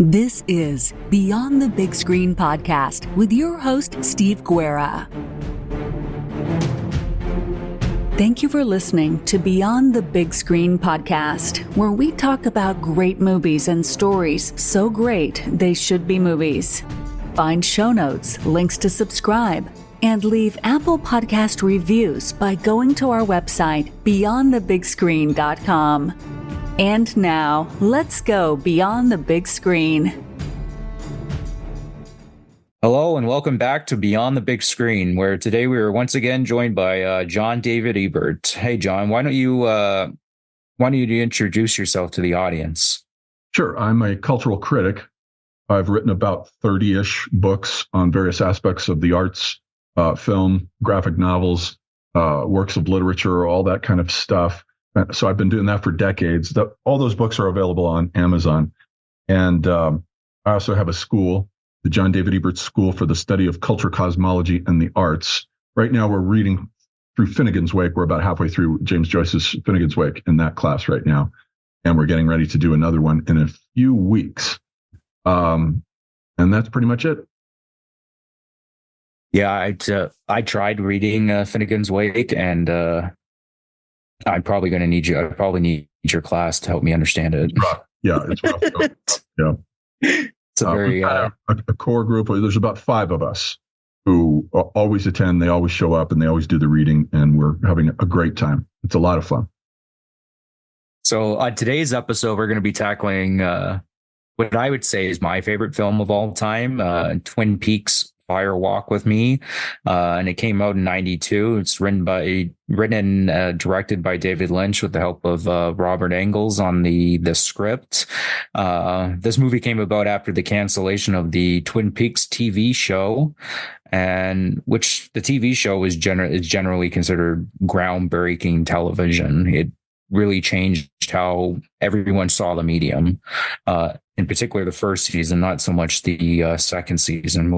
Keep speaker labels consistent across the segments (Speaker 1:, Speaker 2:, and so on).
Speaker 1: This is Beyond the Big Screen podcast with your host, Steve Guerra. Thank you for listening to Beyond the Big Screen podcast, where we talk about great movies and stories so great they should be movies. Find show notes, links to subscribe, and leave Apple Podcast reviews by going to our website, beyondthebigscreen.com. And now, let's go beyond the big screen.
Speaker 2: Hello and welcome back to Beyond the Big Screen, where today we are once again joined by John David Ebert. Hey, John, why don't you introduce yourself to the audience?
Speaker 3: Sure. I'm a cultural critic. I've written about 30-ish books on various aspects of the arts, film, graphic novels, works of literature, all that kind of stuff. So I've been doing that for decades. All those books are available on Amazon. And I also have a school, the John David Ebert School for the Study of Culture, Cosmology, and the Arts. Right now, we're reading through Finnegan's Wake. We're about halfway through James Joyce's Finnegan's Wake in that class right now. And we're getting ready to do another one in a few weeks. And that's pretty much it.
Speaker 2: Yeah, I tried reading Finnegan's Wake, and I'm probably going to need you. I probably need your class to help me understand it.
Speaker 3: Yeah, it's rough. Yeah.
Speaker 2: It's a very
Speaker 3: a core group. There's about 5 of us who always attend. They always show up and they always do the reading, and we're having a great time. It's a lot of fun.
Speaker 2: So on today's episode, we're going to be tackling what I would say is my favorite film of all time, Twin Peaks: Fire Walk with Me, and it came out in '92. It's written and directed by David Lynch with the help of Robert Engels on the script. This movie came about after the cancellation of the Twin Peaks TV show, and which the TV show is generally considered groundbreaking television. It really changed how everyone saw the medium. In particular, the first season, not so much the second season.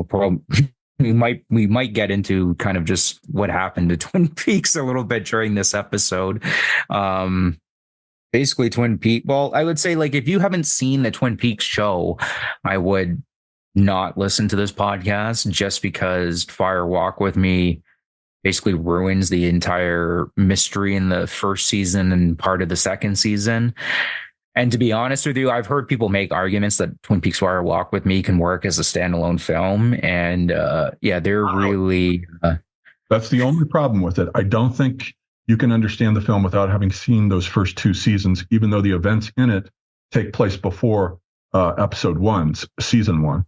Speaker 2: We might get into kind of just what happened to Twin Peaks a little bit during this episode. Basically, Twin Peaks. Well, I would say, like, if you haven't seen the Twin Peaks show, I would not listen to this podcast, just because Fire Walk with Me basically ruins the entire mystery in the first season and part of the second season. And to be honest with you, I've heard people make arguments that Twin Peaks: Fire Walk with Me can work as a standalone film. And they're really...
Speaker 3: That's the only problem with it. I don't think you can understand the film without having seen those first 2 seasons, even though the events in it take place before episode 1, season 1.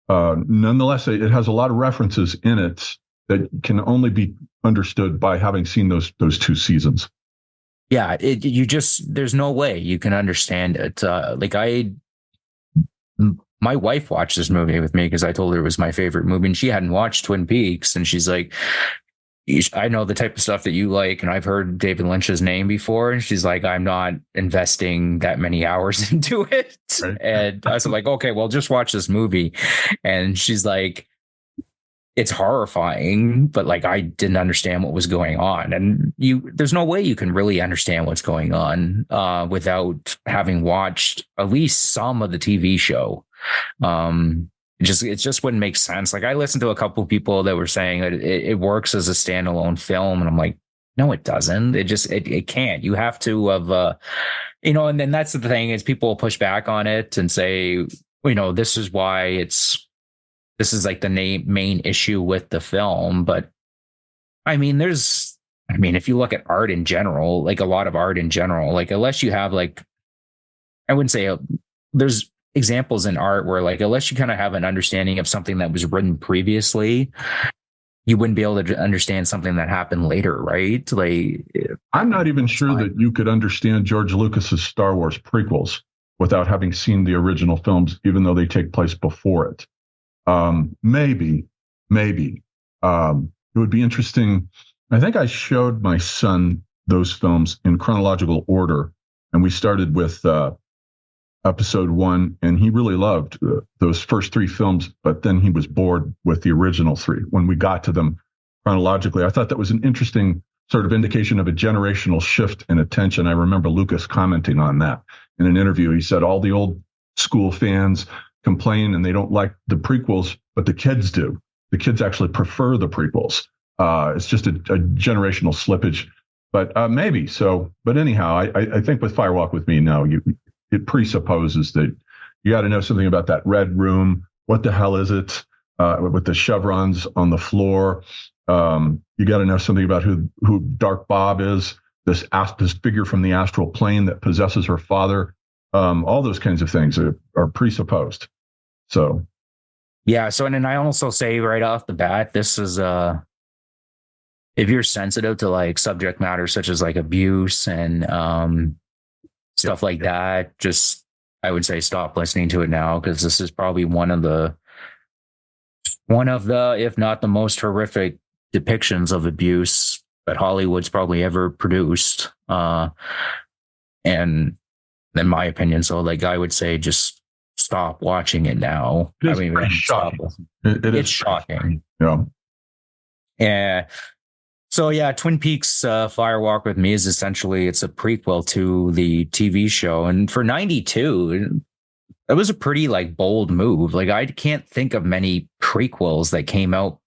Speaker 3: Nonetheless, it has a lot of references in it that can only be understood by having seen those 2 seasons.
Speaker 2: Yeah, there's no way you can understand it. My wife watched this movie with me because I told her it was my favorite movie, and she hadn't watched Twin Peaks, and she's like, I know the type of stuff that you like, and I've heard David Lynch's name before, and she's like, I'm not investing that many hours into it. Right. And I was like, okay, well, just watch this movie. And she's like, it's horrifying, but like, I didn't understand what was going on. And there's no way you can really understand what's going on without having watched at least some of the TV show. It just wouldn't make sense. Like, I listened to a couple of people that were saying that it works as a standalone film, and I'm like, no, it doesn't. It can't. You have to have, and then that's the thing, is people push back on it and say, this is why this is like the main issue with the film. But if you look at art in general, like a lot of art in general, like, unless you have, like, I wouldn't say there's examples in art where, like, unless you kind of have an understanding of something that was written previously, you wouldn't be able to understand something that happened later, right? Like,
Speaker 3: I'm not even sure that you could understand George Lucas's Star Wars prequels without having seen the original films, even though they take place before it. Maybe. It would be interesting. I think I showed my son those films in chronological order, and we started with episode 1, and he really loved those first 3 films, but then he was bored with the original 3 when we got to them chronologically. I thought that was an interesting sort of indication of a generational shift in attention. I remember Lucas commenting on that in an interview. He said all the old school fans complain and they don't like the prequels, but the kids do. The kids actually prefer the prequels. It's just a generational slippage, but maybe so. But anyhow, I think with Firewalk with Me now, it presupposes that you got to know something about that red room. What the hell is it? With the chevrons on the floor. You got to know something about who Dark Bob is. This figure from the astral plane that possesses her father. All those kinds of things are presupposed. So,
Speaker 2: yeah. So, and then I also say right off the bat, this is if you're sensitive to like subject matter such as like abuse and stuff like that, just I would say stop listening to it now, because this is probably one of the, if not the most horrific depictions of abuse that Hollywood's probably ever produced. And in my opinion, so like I would say just stop watching it now.
Speaker 3: It's shocking. It's
Speaker 2: shocking.
Speaker 3: Yeah.
Speaker 2: Yeah. So yeah, Twin Peaks Firewalk with Me is essentially, it's a prequel to the TV show. And for 92, it was a pretty like bold move. Like I can't think of many prequels that came out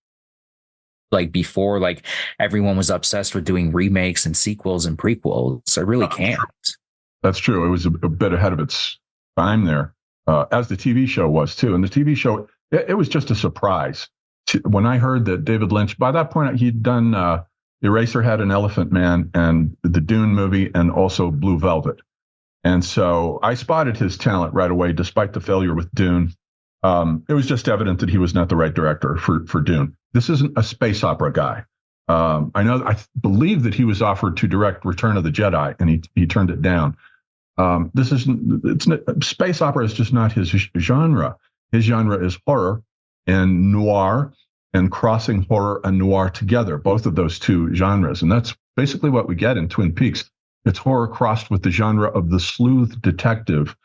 Speaker 2: like before, like everyone was obsessed with doing remakes and sequels and prequels. I really can't.
Speaker 3: That's true. It was a bit ahead of its time there, as the TV show was too. And the TV show, it was just a surprise. When I heard that David Lynch, by that point, he'd done Eraserhead and Elephant Man and the Dune movie and also Blue Velvet. And so I spotted his talent right away, despite the failure with Dune. It was just evident that he was not the right director for Dune. This isn't a space opera guy. I believe that he was offered to direct Return of the Jedi, and he turned it down. Space opera is just not his genre. His genre is horror and noir, and crossing horror and noir together, both of those two genres. And that's basically what we get in Twin Peaks. It's horror crossed with the genre of the sleuth detective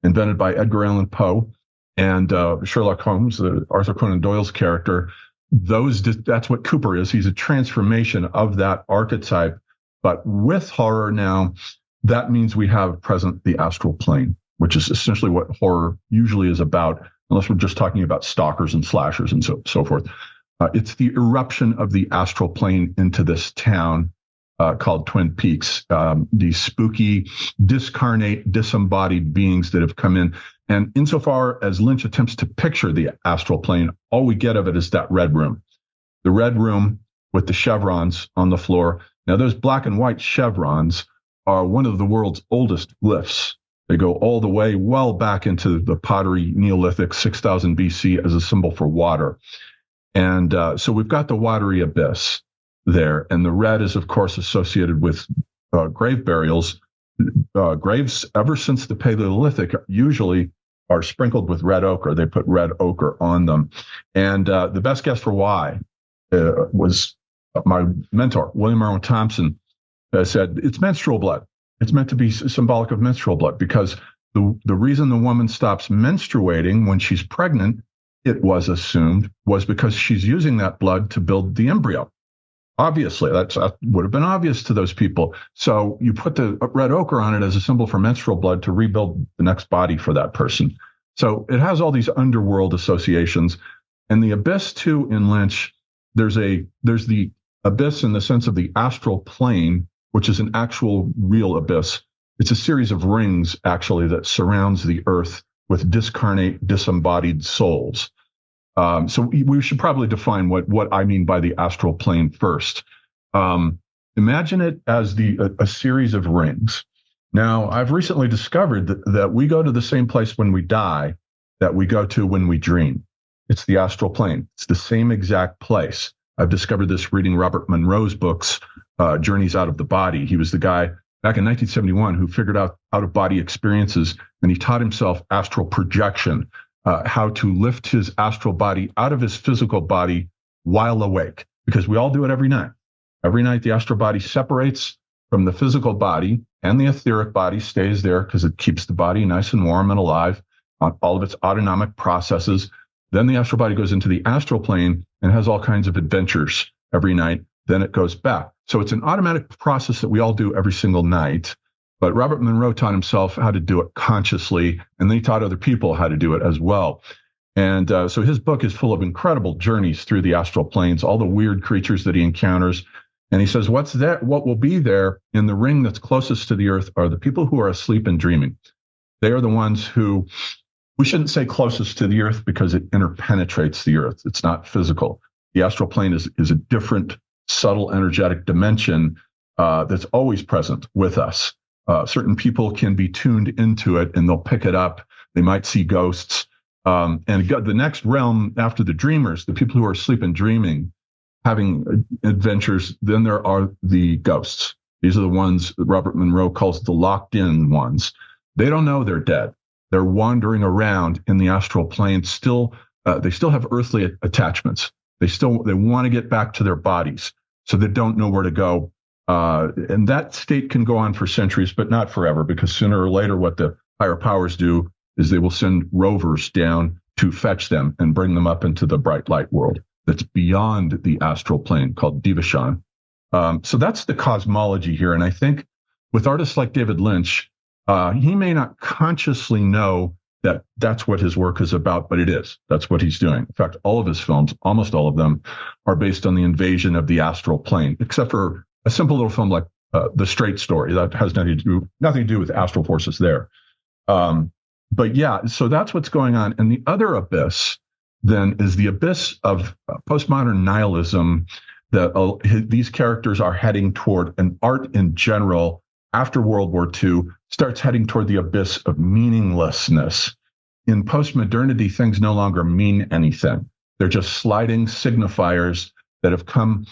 Speaker 3: invented by Edgar Allan Poe and Sherlock Holmes, Arthur Conan Doyle's character. That's what Cooper is. He's a transformation of that archetype. But with horror now, that means we have present the astral plane, which is essentially what horror usually is about, unless we're just talking about stalkers and slashers and so forth. It's the eruption of the astral plane into this town called Twin Peaks. These spooky, discarnate, disembodied beings that have come in. And insofar as Lynch attempts to picture the astral plane, all we get of it is that red room. The red room with the chevrons on the floor. Now, those black and white chevrons are one of the world's oldest glyphs. They go all the way well back into the pottery Neolithic, 6000 BC, as a symbol for water. And so we've got the watery abyss there. And the red is, of course, associated with grave burials. Graves, ever since the Paleolithic, usually are sprinkled with red ochre. They put red ochre on them. And the best guess for why was my mentor, William Irwin Thompson, said, it's menstrual blood. It's meant to be symbolic of menstrual blood, because the reason the woman stops menstruating when she's pregnant, it was assumed, was because she's using that blood to build the embryo. Obviously, that would have been obvious to those people. So you put the red ochre on it as a symbol for menstrual blood to rebuild the next body for that person. So it has all these underworld associations. And the abyss, too, in Lynch, there's the abyss in the sense of the astral plane, which is an actual real abyss. It's a series of rings, actually, that surrounds the earth with discarnate, disembodied souls. So we should probably define what I mean by the astral plane first. Imagine it as a series of rings. Now, I've recently discovered that we go to the same place when we die that we go to when we dream. It's the astral plane. It's the same exact place. I've discovered this reading Robert Monroe's books, Journeys Out of the Body. He was the guy back in 1971 who figured out out-of-body experiences, and he taught himself astral projection. How to lift his astral body out of his physical body while awake, because we all do it every night. Every night, the astral body separates from the physical body, and the etheric body stays there because it keeps the body nice and warm and alive on all of its autonomic processes. Then the astral body goes into the astral plane and has all kinds of adventures every night. Then it goes back. So it's an automatic process that we all do every single night. But Robert Monroe taught himself how to do it consciously, and then he taught other people how to do it as well. And so his book is full of incredible journeys through the astral planes, all the weird creatures that he encounters. And he says, what will be there in the ring that's closest to the earth are the people who are asleep and dreaming. They are the ones who, we shouldn't say closest to the earth because it interpenetrates the earth. It's not physical. The astral plane is a different, subtle, energetic dimension that's always present with us. Certain people can be tuned into it and they'll pick it up. They might see ghosts. And the next realm after the dreamers, the people who are asleep and dreaming, having adventures, then there are the ghosts. These are the ones that Robert Monroe calls the locked in ones. They don't know they're dead. They're wandering around in the astral plane. They still have earthly attachments. They want to get back to their bodies, so they don't know where to go. And that state can go on for centuries, but not forever, because sooner or later, what the higher powers do is they will send rovers down to fetch them and bring them up into the bright light world that's beyond the astral plane, called Divashan. So that's the cosmology here. And I think with artists like David Lynch, he may not consciously know that that's what his work is about, but it is. That's what he's doing. In fact, all of his films, almost all of them, are based on the invasion of the astral plane, except for a simple little film like The Straight Story. That has nothing to do with astral forces there. But yeah, so that's what's going on. And the other abyss then is the abyss of postmodern nihilism, that these characters are heading toward, and art in general after World War II starts heading toward the abyss of meaninglessness. In postmodernity, things no longer mean anything. They're just sliding signifiers that have come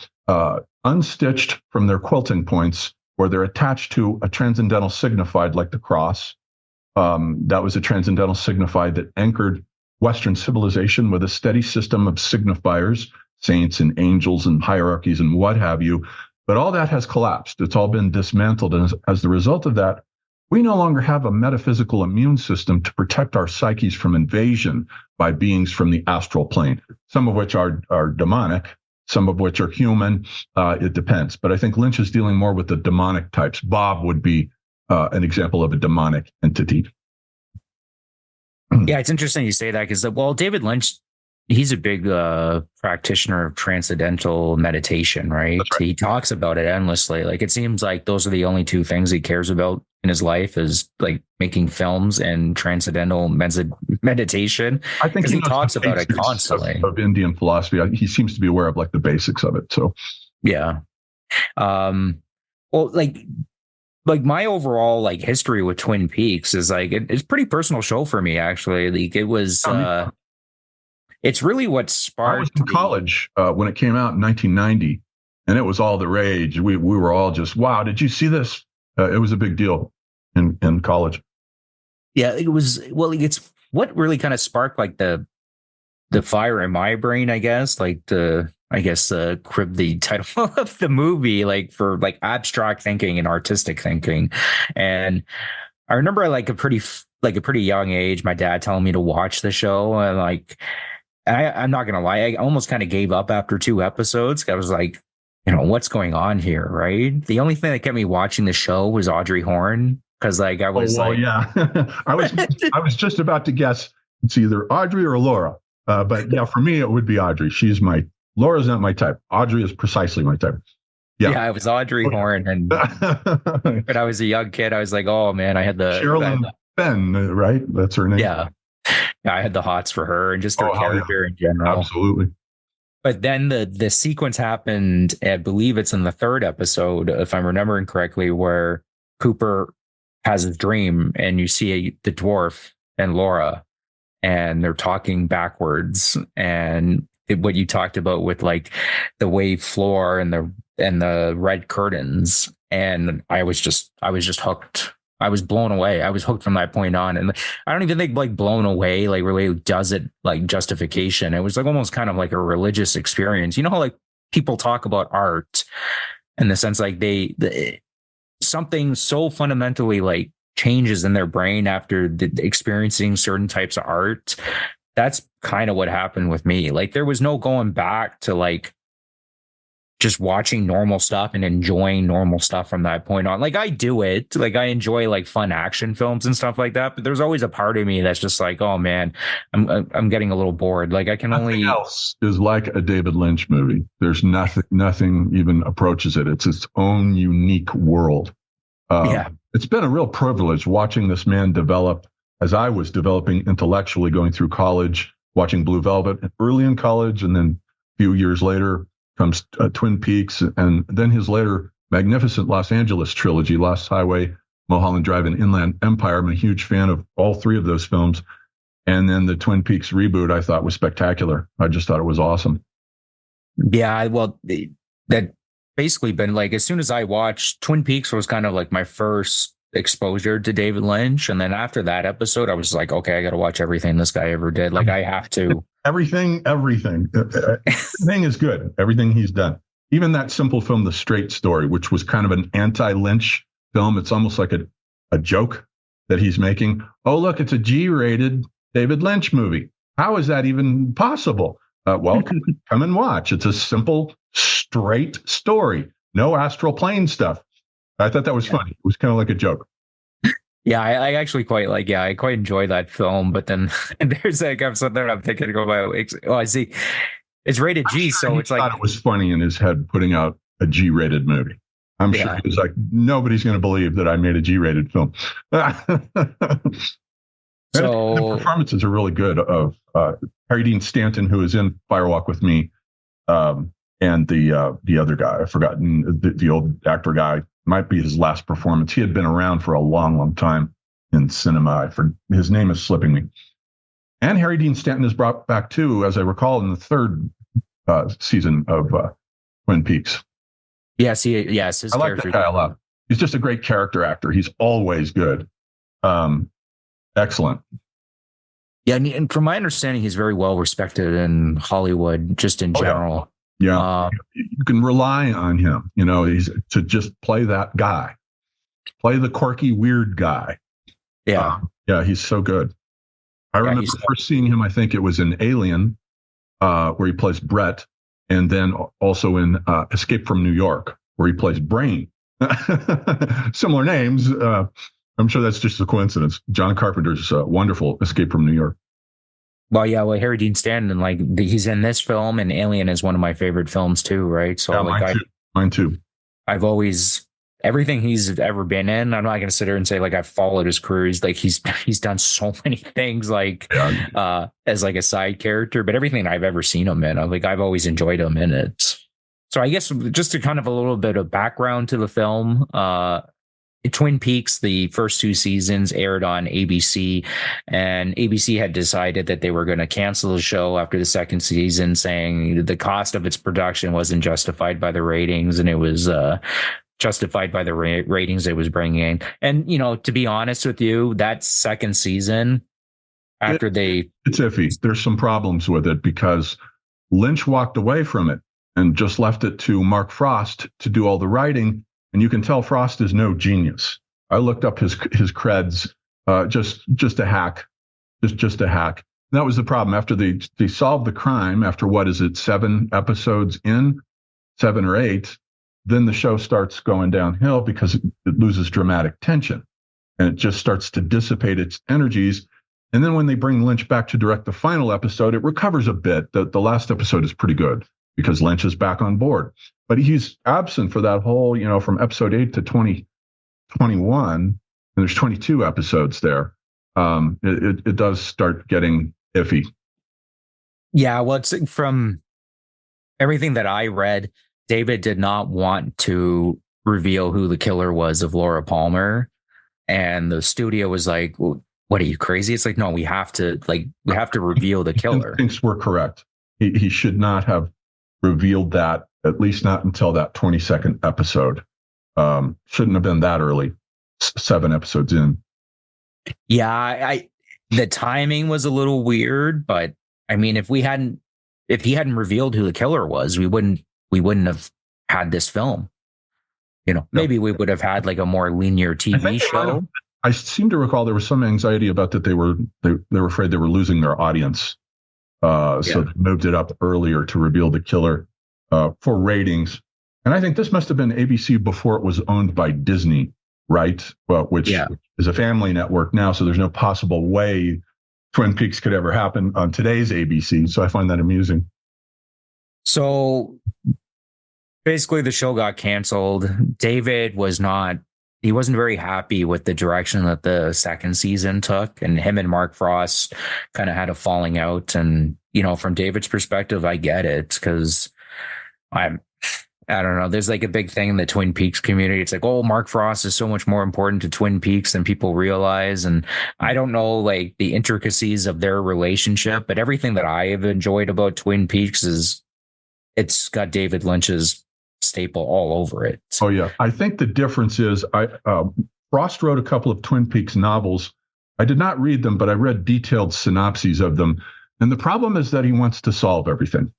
Speaker 3: unstitched from their quilting points, or they're attached to a transcendental signified like the cross. That was a transcendental signified that anchored Western civilization with a steady system of signifiers, saints and angels and hierarchies and what have you. But all that has collapsed. It's all been dismantled. And as the result of that, we no longer have a metaphysical immune system to protect our psyches from invasion by beings from the astral plane, some of which are demonic, some of which are human. It depends. But I think Lynch is dealing more with the demonic types. Bob would be an example of a demonic entity.
Speaker 2: Yeah, it's interesting you say that because, David Lynch, he's a big practitioner of transcendental meditation, right? He talks about it endlessly. Like, it seems like those are the only two things he cares about in his life, is like making films and transcendental meditation. I think he talks about it constantly.
Speaker 3: Of Indian philosophy, he seems to be aware of like the basics of it. So,
Speaker 2: yeah. Like my overall like history with Twin Peaks is like it's a pretty personal show for me, actually. Like, it was it's really what sparked.
Speaker 3: I was in college when it came out in 1990, and it was all the rage. We were all just, wow, did you see this? It was a big deal in college.
Speaker 2: Yeah, it was. Well, it's what really kind of sparked like the fire in my brain, I guess. Like the title of the movie, like for like abstract thinking and artistic thinking. And I remember like a pretty young age, my dad telling me to watch the show, and like, I'm not gonna lie, I almost kind of gave up after 2 episodes. I was like, what's going on here, right? The only thing that kept me watching the show was Audrey Horne, because like I was
Speaker 3: yeah, I was just about to guess it's either Audrey or Laura, but yeah, for me it would be Audrey. Laura's not my type. Audrey is precisely my type.
Speaker 2: Yeah, it was Audrey Horne, and when I was a young kid, I was like, oh man, I had the
Speaker 3: Sherilyn Fenn, right? That's her name.
Speaker 2: Yeah, I had the hots for her and just her character in general.
Speaker 3: Absolutely.
Speaker 2: But then the sequence happened, I believe it's in the 3rd episode, if I'm remembering correctly, where Cooper has his dream and you see the dwarf and Laura, and they're talking backwards, and what you talked about with like the wave floor and the red curtains, and I was just hooked. I was blown away. I was hooked from that point on. And I don't even think like blown away like really does it like justification. It was like almost kind of like a religious experience. You know how like people talk about art in the sense like something so fundamentally like changes in their brain after experiencing certain types of art. That's kind of what happened with me. Like, there was no going back to like just watching normal stuff and enjoying normal stuff from that point on. Like I do it, like I enjoy like fun action films and stuff like that. But there's always a part of me that's just like, oh man, I'm getting a little bored. Like I can
Speaker 3: Nothing else is like a David Lynch movie. There's nothing even approaches it. It's its own unique world. It's been a real privilege watching this man develop as I was developing intellectually, going through college, watching Blue Velvet early in college, and then a few years later comes Twin Peaks, and then his later magnificent Los Angeles trilogy, Lost Highway, Mulholland Drive, and Inland Empire. I'm a huge fan of all three of those films. And then the Twin Peaks reboot I thought was spectacular. I just thought it was awesome.
Speaker 2: Yeah, well, that basically been like, as soon as I watched Twin Peaks was kind of like my first exposure to David Lynch. And then after that episode, I was like, okay, I got to watch everything this guy ever did. Like I have to. Everything
Speaker 3: is good. Everything he's done. Even that simple film, The Straight Story, which was kind of an anti-Lynch film. It's almost like a joke that he's making. Oh, look, it's a G-rated David Lynch movie. How is that even possible? Well, come and watch. It's a simple, straight story. No astral plane stuff. I thought that was funny. It was kind of like a joke.
Speaker 2: Yeah, I actually quite like, I quite enjoy that film. But then there's like episode there I'm thinking about, oh, I see. It's rated G, so it's like. I
Speaker 3: thought it was funny in his head putting out a G-rated movie. I'm sure he was like, nobody's going to believe that I made a G-rated film. So the performances are really good of Harry Dean Stanton, who is in Firewalk with Me, and the other guy. I've forgotten the old actor guy. Might be his last performance. He had been around for a long, long time in cinema. His name is slipping me. And Harry Dean Stanton is brought back too, as I recall, in the third season of Twin Peaks.
Speaker 2: Yes, his
Speaker 3: I like that guy a lot. He's just a great character actor. He's always good. Excellent.
Speaker 2: Yeah, and from my understanding, he's very well respected in Hollywood, just in general.
Speaker 3: Yeah, you can rely on him. He's to just play that guy, play the quirky, weird guy.
Speaker 2: Yeah,
Speaker 3: he's so good. I remember first seeing him. I think it was in Alien, where he plays Brett, and then also in Escape from New York, where he plays Brain. Similar names. I'm sure that's just a coincidence. John Carpenter's wonderful Escape from New York.
Speaker 2: Well, yeah, Harry Dean Stanton, like he's in this film, and Alien is one of my favorite films too, right? So,
Speaker 3: mine too.
Speaker 2: I've always everything he's ever been in. I'm not going to sit here and say like I've followed his career. He's done so many things as like a side character, but everything I've ever seen him in, I've always enjoyed him in it. So I guess just to kind of a little bit of background to the film. Twin Peaks, the first two seasons aired on ABC, and ABC had decided that they were going to cancel the show after the second season, saying the cost of its production wasn't justified by the ratings, and it was justified by the ratings it was bringing in. And, to be honest with you, that second season, it's
Speaker 3: iffy. There's some problems with it because Lynch walked away from it and just left it to Mark Frost to do all the writing. And you can tell Frost is no genius. I looked up his creds, just a hack, just a hack. And that was the problem. After they solved the crime, after 7 episodes in, 7 or 8, then the show starts going downhill because it loses dramatic tension, and it just starts to dissipate its energies. And then when they bring Lynch back to direct the final episode, it recovers a bit. The last episode is pretty good because Lynch is back on board. But he's absent for that whole, from episode 8 to 2021, and there's 22 episodes there. It does start getting iffy.
Speaker 2: Yeah, well, it's from everything that I read, David did not want to reveal who the killer was of Laura Palmer. And the studio was like, well, what are you, crazy? It's like, no, we have to reveal the killer.
Speaker 3: Thinks we're correct. He should not have revealed that, at least not until that 22nd episode. Shouldn't have been that early, 7 episodes in.
Speaker 2: Yeah, the timing was a little weird, but I mean, if he hadn't revealed who the killer was, we wouldn't have had this film. Maybe we would have had like a more linear TV show.
Speaker 3: I seem to recall there was some anxiety about that they were afraid they were losing their audience. So they moved it up earlier to reveal the killer. for ratings. And I think this must have been ABC before it was owned by Disney, right? Well, which is a family network now, so there's no possible way Twin Peaks could ever happen on today's ABC. So I find that amusing.
Speaker 2: So basically the show got canceled. David he wasn't very happy with the direction that the second season took, and him and Mark Frost kind of had a falling out. And, from David's perspective, I get it, because I don't know. There's like a big thing in the Twin Peaks community. It's like, oh, Mark Frost is so much more important to Twin Peaks than people realize. And I don't know like the intricacies of their relationship, but everything that I have enjoyed about Twin Peaks is it's got David Lynch's staple all over it.
Speaker 3: Oh yeah. I think the difference is Frost wrote a couple of Twin Peaks novels. I did not read them, but I read detailed synopses of them. And the problem is that he wants to solve everything.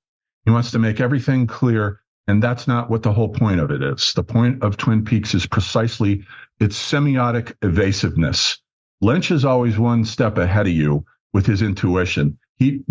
Speaker 3: He wants to make everything clear. And that's not what the whole point of it is. The point of Twin Peaks is precisely its semiotic evasiveness. Lynch is always one step ahead of you with his intuition. He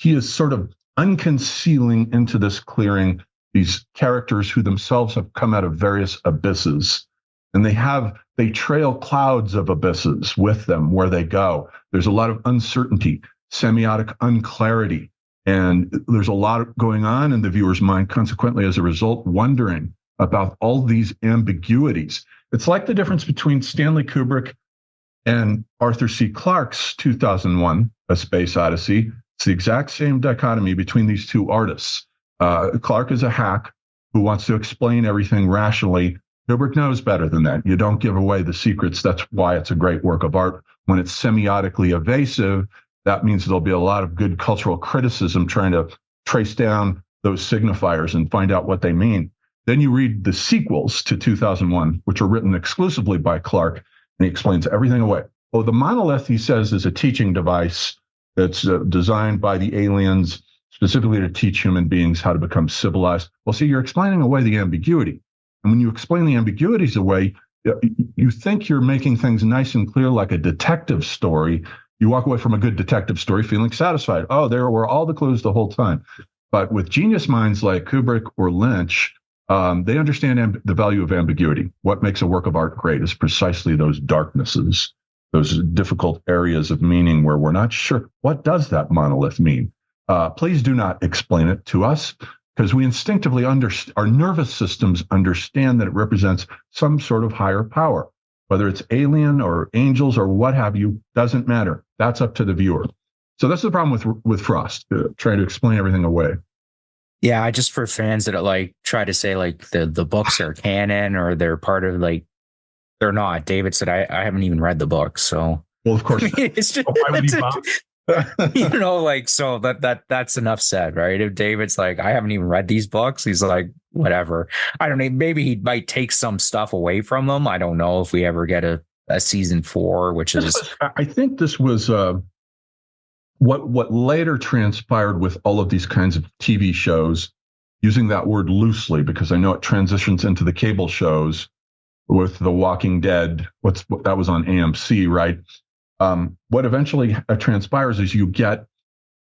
Speaker 3: is sort of unconcealing into this clearing these characters who themselves have come out of various abysses. And they trail clouds of abysses with them where they go. There's a lot of uncertainty, semiotic unclarity. And there's a lot going on in the viewer's mind, consequently, as a result, wondering about all these ambiguities. It's like the difference between Stanley Kubrick and Arthur C. Clarke's 2001, A Space Odyssey. It's the exact same dichotomy between these two artists. Clarke is a hack who wants to explain everything rationally. Kubrick knows better than that. You don't give away the secrets. That's why it's a great work of art. When it's semiotically evasive, that means there'll be a lot of good cultural criticism trying to trace down those signifiers and find out what they mean. Then you read the sequels to 2001, which are written exclusively by Clarke, and he explains everything away. Oh, the monolith, he says, is a teaching device that's designed by the aliens specifically to teach human beings how to become civilized. Well, see, you're explaining away the ambiguity. And when you explain the ambiguities away, you think you're making things nice and clear like a detective story. You walk away from a good detective story feeling satisfied. Oh, there were all the clues the whole time. But with genius minds like Kubrick or Lynch, they understand the value of ambiguity. What makes a work of art great is precisely those darknesses, those difficult areas of meaning where we're not sure, what does that monolith mean? Please do not explain it to us, because we instinctively our nervous systems understand that it represents some sort of higher power. Whether it's alien or angels or what have you, doesn't matter. That's up to the viewer. So that's the problem with Frost, trying to explain everything away.
Speaker 2: Yeah, just for fans that like try to say like the books are canon or they're part of like, they're not. David said, I haven't even read the book. So,
Speaker 3: well, of course,
Speaker 2: it's just, like, so that's enough said, right? If David's like, I haven't even read these books, he's like, whatever. I don't know. Maybe he might take some stuff away from them. I don't know if we ever get a season 4, which is.
Speaker 3: I think this was what later transpired with all of these kinds of TV shows, using that word loosely, because I know it transitions into the cable shows with The Walking Dead. What that was on AMC, right? What eventually transpires is you get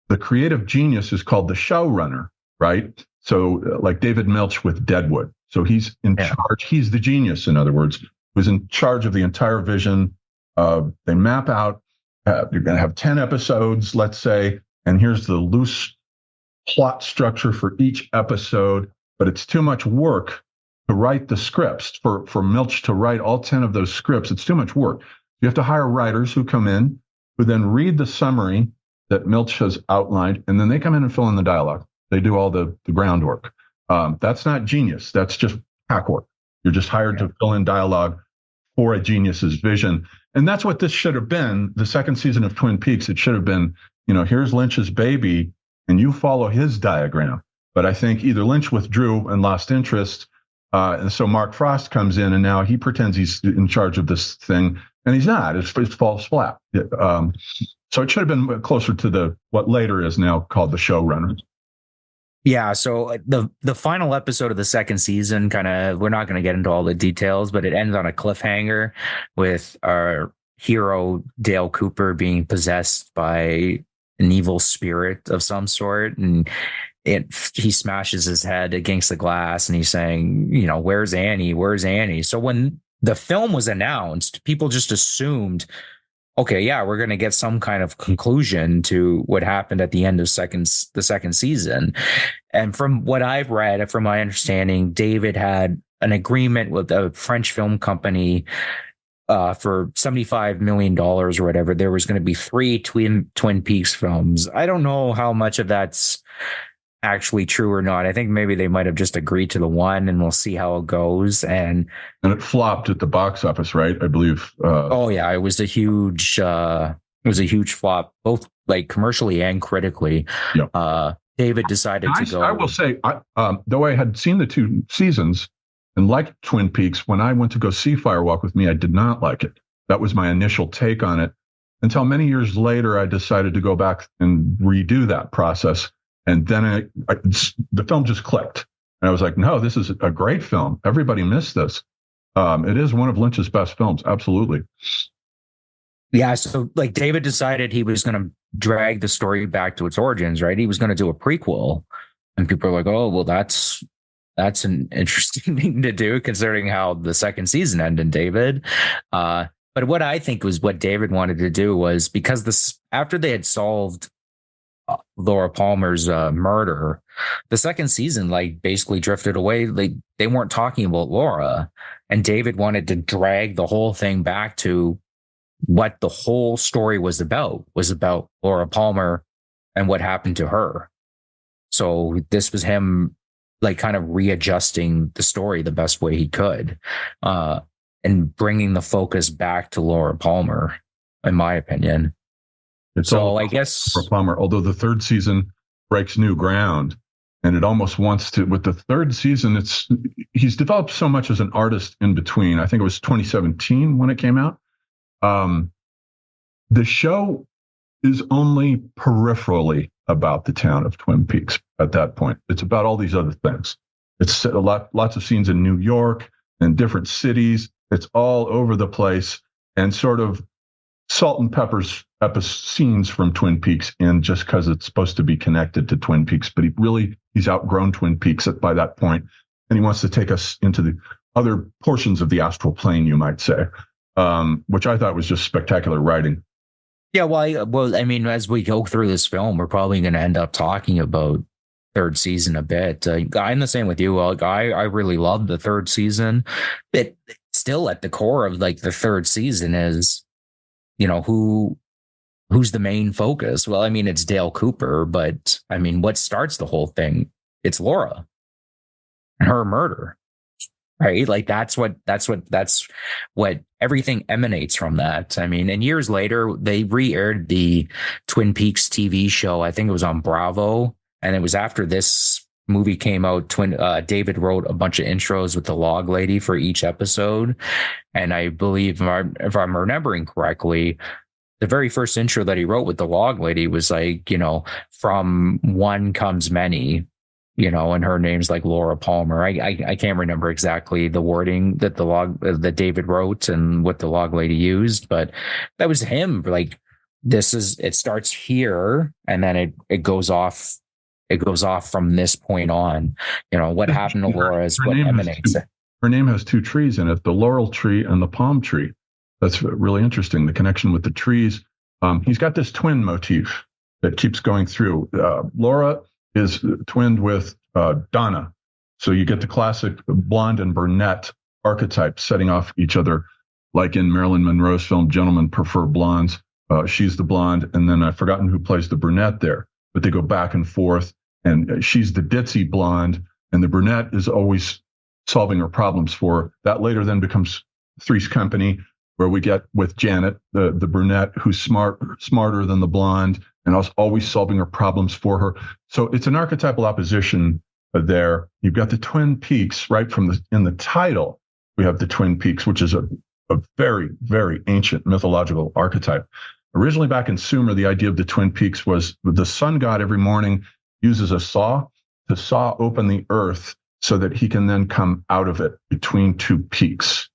Speaker 3: the creative genius is called the showrunner, right? So like David Milch with Deadwood. So he's in charge. He's the genius, in other words, who's in charge of the entire vision. They map out, you're going to have 10 episodes, let's say, and here's the loose plot structure for each episode, but it's too much work to write the scripts. For Milch to write all 10 of those scripts, it's too much work. You have to hire writers who come in, who then read the summary that Milch has outlined, and then they come in and fill in the dialogue. They do all the groundwork. That's not genius. That's just hack work. You're just hired to fill in dialogue for a genius's vision. And that's what this should have been. The second season of Twin Peaks, it should have been, here's Lynch's baby, and you follow his diagram. But I think either Lynch withdrew and lost interest, and so Mark Frost comes in, and now he pretends he's in charge of this thing, and he's not. It falls flat. So it should have been closer to what later is now called the showrunner.
Speaker 2: Yeah, so the final episode of the second season, we're not going to get into all the details, but it ends on a cliffhanger with our hero Dale Cooper being possessed by an evil spirit of some sort, and he smashes his head against the glass and he's saying, where's Annie? Where's Annie? So when the film was announced, people just assumed, okay, yeah, we're going to get some kind of conclusion to what happened at the end of the second season. And from what I've read, from my understanding, David had an agreement with a French film company for $75 million or whatever. There was going to be 3 Twin Peaks films. I don't know how much of that's actually true or not. I think maybe they might have just agreed to the one, and we'll see how it goes. And
Speaker 3: it flopped at the box office, right? I believe.
Speaker 2: Oh yeah, it was a huge flop, both like commercially and critically.
Speaker 3: Yeah.
Speaker 2: David decided to go.
Speaker 3: I will say, though I had seen the 2 seasons and liked Twin Peaks, when I went to go see Fire Walk with Me, I did not like it. That was my initial take on it. Until many years later, I decided to go back and redo that process. And then the film just clicked. And I was like, no, this is a great film. Everybody missed this. It is one of Lynch's best films. Absolutely.
Speaker 2: Yeah. So like David decided he was going to drag the story back to its origins, right? He was going to do a prequel. And people are like, oh, well, that's an interesting thing to do considering how the second season ended, David. But what I think was what David wanted to do was, because after they had solved Laura Palmer's murder, the second season like basically drifted away. Like they weren't talking about Laura, and David wanted to drag the whole thing back to what the whole story was about Laura Palmer and what happened to her. So this was him like kind of readjusting the story the best way he could, and bringing the focus back to Laura Palmer, in my opinion.
Speaker 3: It's
Speaker 2: so
Speaker 3: all
Speaker 2: I guess
Speaker 3: for Palmer, although the third season breaks new ground, and it almost wants to. With the third season, he's developed so much as an artist in between. I think it was 2017 when it came out. The show is only peripherally about the town of Twin Peaks at that point. It's about all these other things. It's lots of scenes in New York and different cities. It's all over the place, and sort of salt and peppers scenes from Twin Peaks in, just because it's supposed to be connected to Twin Peaks. But he's outgrown Twin Peaks by that point, and he wants to take us into the other portions of the astral plane, you might say, which I thought was just spectacular writing.
Speaker 2: Yeah, well, I mean, as we go through this film, we're probably going to end up talking about third season a bit. I'm the same with you. I really loved the third season, but still at the core of like the third season is, who's the main focus? Well, I mean, it's Dale Cooper, but I mean, what starts the whole thing? It's Laura and her murder, right? Like that's what everything emanates from that. I mean, and years later, they re-aired the Twin Peaks TV show. I think it was on Bravo. And it was after this movie came out, David wrote a bunch of intros with the log lady for each episode. And I believe, if I'm remembering correctly, the very first intro that he wrote with the log lady was like, from one comes many, and her name's like Laura Palmer. I can't remember exactly the wording that David wrote and what the log lady used, but that was him. Like, it starts here and then it goes off. It goes off from this point on. What happened to Laura is what emanates.
Speaker 3: Her name has 2 trees in it, the laurel tree and the palm tree. That's really interesting, the connection with the trees. He's got this twin motif that keeps going through. Laura is twinned with Donna. So you get the classic blonde and brunette archetype setting off each other, like in Marilyn Monroe's film, Gentlemen Prefer Blondes. She's the blonde, and then I've forgotten who plays the brunette there, but they go back and forth, and she's the ditzy blonde, and the brunette is always solving her problems for her. That later then becomes Three's Company, where we get with Janet, the brunette, who's smarter than the blonde, and always solving her problems for her. So it's an archetypal opposition there. You've got the Twin Peaks right in the title. We have the Twin Peaks, which is a very, very ancient mythological archetype. Originally back in Sumer, the idea of the Twin Peaks was the sun god every morning uses a saw to saw open the earth so that he can then come out of it between 2 peaks.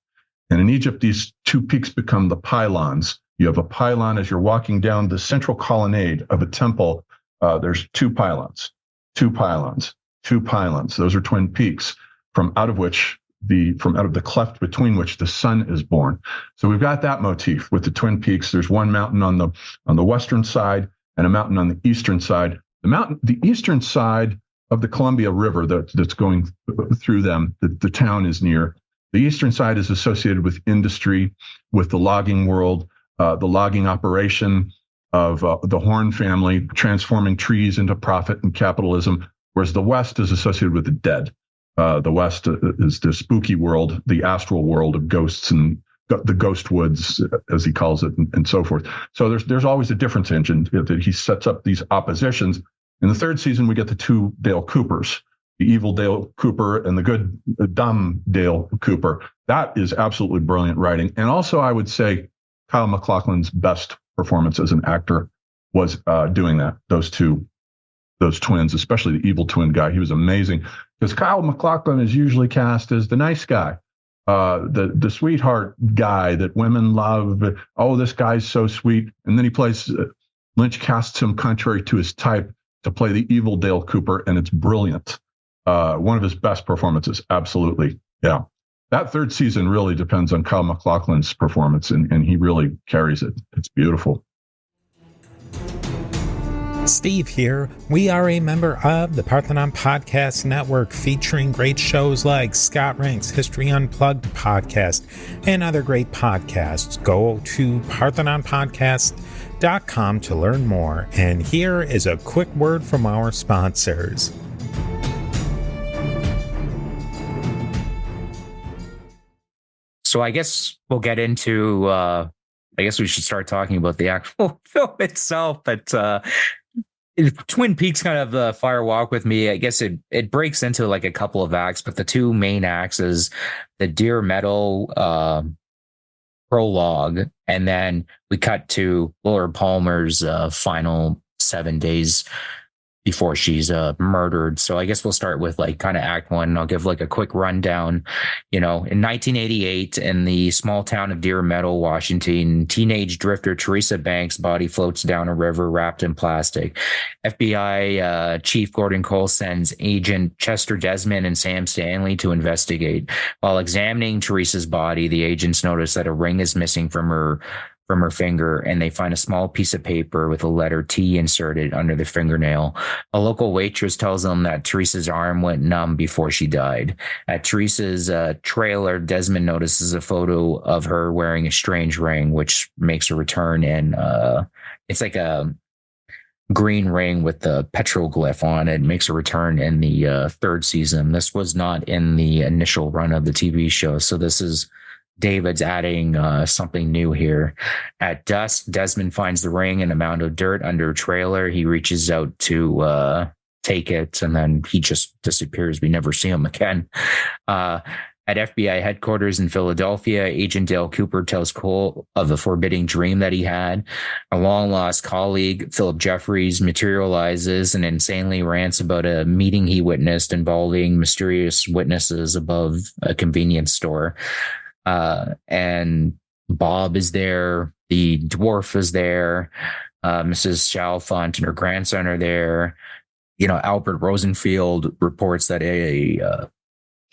Speaker 3: And in Egypt, these 2 peaks become the pylons. You have a pylon as you're walking down the central colonnade of a temple. There's 2 pylons. two pylons. Those are twin peaks from out of the cleft between which the sun is born. So we've got that motif with the twin peaks. There's one mountain on the western side and a mountain on the eastern side. The eastern side of the Columbia River that's going through them, the town is near. The eastern side is associated with industry, with the logging world, the logging operation of the Horn family, transforming trees into profit and capitalism, whereas the west is associated with the dead. The west is the spooky world, the astral world of ghosts and the ghost woods, as he calls it, and so forth. So there's always a difference engine that he sets up these oppositions. In the third season, we get the two Dale Coopers, the evil Dale Cooper and the dumb Dale Cooper. That is absolutely brilliant writing. And also, I would say Kyle MacLachlan's best performance as an actor was doing that. Those twins, especially the evil twin guy, he was amazing. Because Kyle MacLachlan is usually cast as the nice guy, the sweetheart guy that women love. Oh, this guy's so sweet. And then Lynch casts him contrary to his type to play the evil Dale Cooper, and it's brilliant. One of his best performances, absolutely. Yeah. That third season really depends on Kyle MacLachlan's performance, and he really carries it. It's beautiful.
Speaker 4: Steve here. We are a member of the Parthenon Podcast Network, featuring great shows like Scott Rank's History Unplugged podcast and other great podcasts. Go to parthenonpodcast.com to learn more. And here is a quick word from our sponsors.
Speaker 2: So I guess we'll get into, I guess we should start talking about the actual film itself, but Twin Peaks kind of Fire Walk with Me. I guess it breaks into like a couple of acts, but the two main acts is the Deer Meadow prologue, and then we cut to Laura Palmer's final 7 days before she's murdered. So I guess we'll start with like kind of act one. I'll give like a quick rundown. In 1988, in the small town of Deer Meadow, Washington, teenage drifter Teresa Banks' body floats down a river wrapped in plastic. FBI Chief Gordon Cole sends Agent Chester Desmond and Sam Stanley to investigate. While examining Teresa's body, the agents notice that a ring is missing from her finger, and they find a small piece of paper with a letter T inserted under the fingernail. A local waitress tells them that Teresa's arm went numb before she died. At Teresa's trailer, Desmond notices a photo of her wearing a strange ring, which makes a return in it's like a green ring with the petroglyph on it. Makes a return in the third season. This was not in the initial run of the TV show, so this is David's adding something new here. At dusk, Desmond finds the ring and a mound of dirt under a trailer. He reaches out to take it, and then he just disappears. We never see him again. At FBI headquarters in Philadelphia, Agent Dale Cooper tells Cole of a forbidding dream that he had. A long-lost colleague, Philip Jeffries, materializes and insanely rants about a meeting he witnessed involving mysterious witnesses above a convenience store. And Bob is there, the dwarf is there, Mrs. Chalfont and her grandson are there. Albert Rosenfield reports that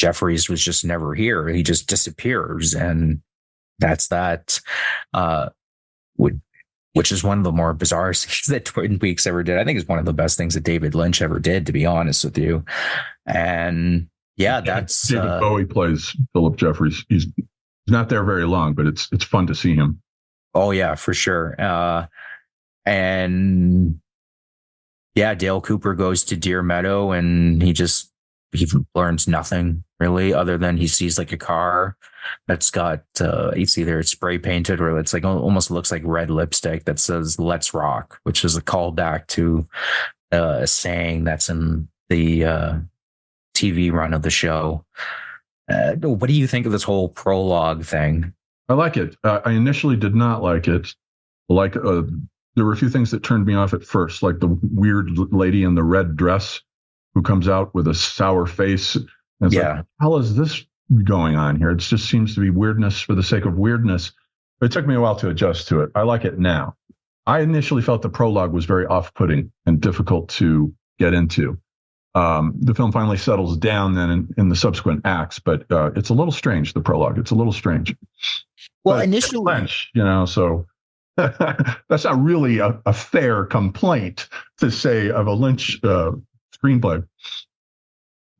Speaker 2: Jeffries was just never here. He just disappears, and that's that. Which is one of the more bizarre scenes that Twin Peaks ever did. I think it's one of the best things that David Lynch ever did, to be honest with you. And yeah, that's
Speaker 3: David Bowie plays Philip Jeffries. He's not there very long, but it's fun to see him.
Speaker 2: Oh yeah, for sure. And yeah, Dale Cooper goes to Deer Meadow, and he learns nothing really, other than he sees like a car that's got it's either spray painted or it's like almost looks like red lipstick that says "Let's Rock," which is a callback to a saying that's in the TV run of the show. What do you think of this whole prologue thing?
Speaker 3: I like it. I initially did not like it. There were a few things that turned me off at first, like the weird lady in the red dress who comes out with a sour face. And it's like, how is this going on here? It just seems to be weirdness for the sake of weirdness. But it took me a while to adjust to it. I like it now. I initially felt the prologue was very off-putting and difficult to get into. The film finally settles down then in the subsequent acts, but it's a little strange, the prologue. It's a little strange.
Speaker 2: Well,
Speaker 3: but
Speaker 2: initially,
Speaker 3: Lynch, so that's not really a fair complaint to say of a Lynch screenplay.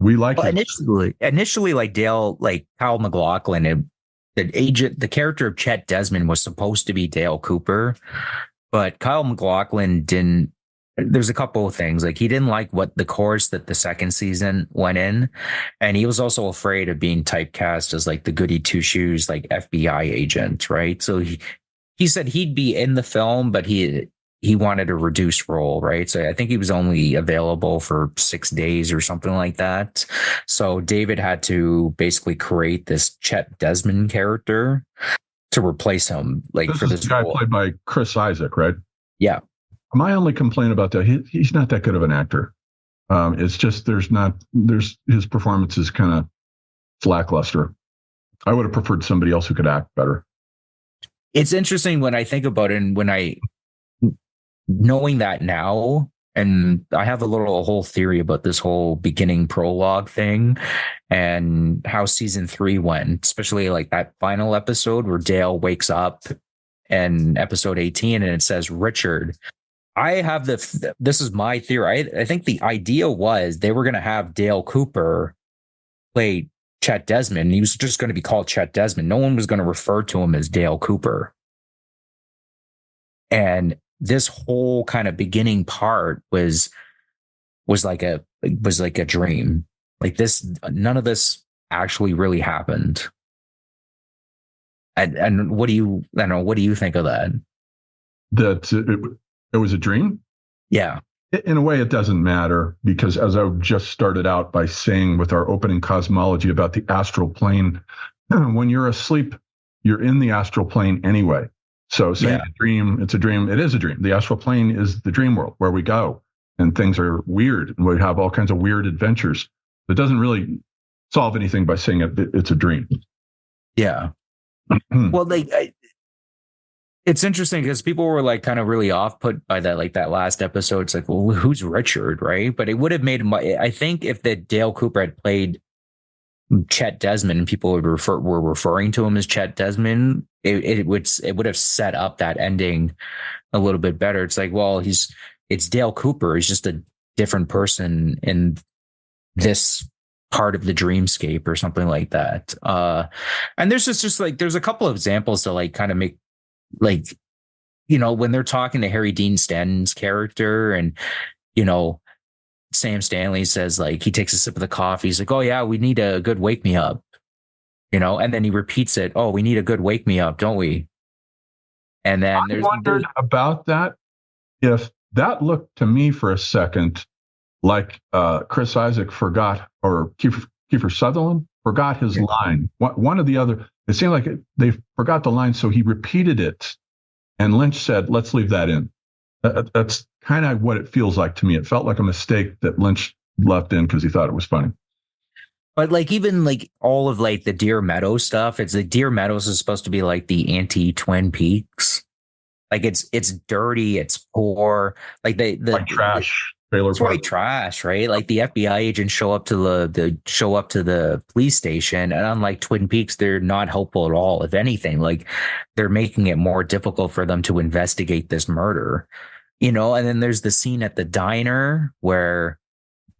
Speaker 3: We like it.
Speaker 2: Initially, like Dale, like Kyle MacLachlan, the character of Chet Desmond was supposed to be Dale Cooper, but Kyle MacLachlan didn't. There's a couple of things. Like, he didn't like what the course that the second season went in. And he was also afraid of being typecast as like the goody two shoes, like FBI agent. Right. So he said he'd be in the film, but he wanted a reduced role. Right. So I think he was only available for 6 days or something like that. So David had to basically create this Chet Desmond character to replace him. Like, for this
Speaker 3: guy
Speaker 2: role.
Speaker 3: Played by Chris Isaac, right?
Speaker 2: Yeah.
Speaker 3: My only complaint about that, he's not that good of an actor. It's just his performance is kind of lackluster. I would have preferred somebody else who could act better.
Speaker 2: It's interesting when I think about it, and knowing that now, and I have a whole theory about this whole beginning prologue thing and how season 3 went, especially like that final episode where Dale wakes up in episode 18 and it says Richard. I have this is my theory. I think the idea was they were going to have Dale Cooper play Chet Desmond. He was just going to be called Chet Desmond. No one was going to refer to him as Dale Cooper. And this whole kind of beginning part was like a dream. Like this, none of this actually really happened. And what do you think of that?
Speaker 3: That it was a dream?
Speaker 2: Yeah.
Speaker 3: In a way, it doesn't matter, because as I just started out by saying with our opening cosmology about the astral plane, when you're asleep, you're in the astral plane anyway. So saying a dream, it's a dream. It is a dream. The astral plane is the dream world where we go and things are weird and we have all kinds of weird adventures. It doesn't really solve anything by saying it's a dream.
Speaker 2: Yeah. Well, it's interesting because people were like kind of really off put by that, like that last episode. It's like, well, who's Richard, right? But it would have made him. I think if the Dale Cooper had played Chet Desmond and people were referring to him as Chet Desmond, it would have set up that ending a little bit better. It's like, well, it's Dale Cooper. He's just a different person in this part of the dreamscape or something like that. And there's just like, there's a couple of examples to like kind of make, like, when they're talking to Harry Dean Stanton's character and, Sam Stanley says, like, he takes a sip of the coffee. He's like, oh yeah, we need a good wake me up, and then he repeats it. Oh, we need a good wake me up, don't we? And then
Speaker 3: I wondered about that. If that looked to me for a second like Chris Isaac forgot, or Kiefer Sutherland forgot his line. One or the other. It seemed like they forgot the line, so he repeated it. And Lynch said, let's leave that in. That's kind of what it feels like to me. It felt like a mistake that Lynch left in because he thought it was funny.
Speaker 2: But like, even like all of like the Deer Meadows stuff, it's like Deer Meadows is supposed to be like the anti-Twin Peaks. Like it's dirty, it's poor. Like
Speaker 3: like trash.
Speaker 2: It's white trash, right? Like the FBI agents show up to the police station, and unlike Twin Peaks, they're not helpful at all. If anything, like they're making it more difficult for them to investigate this murder, And then there's the scene at the diner where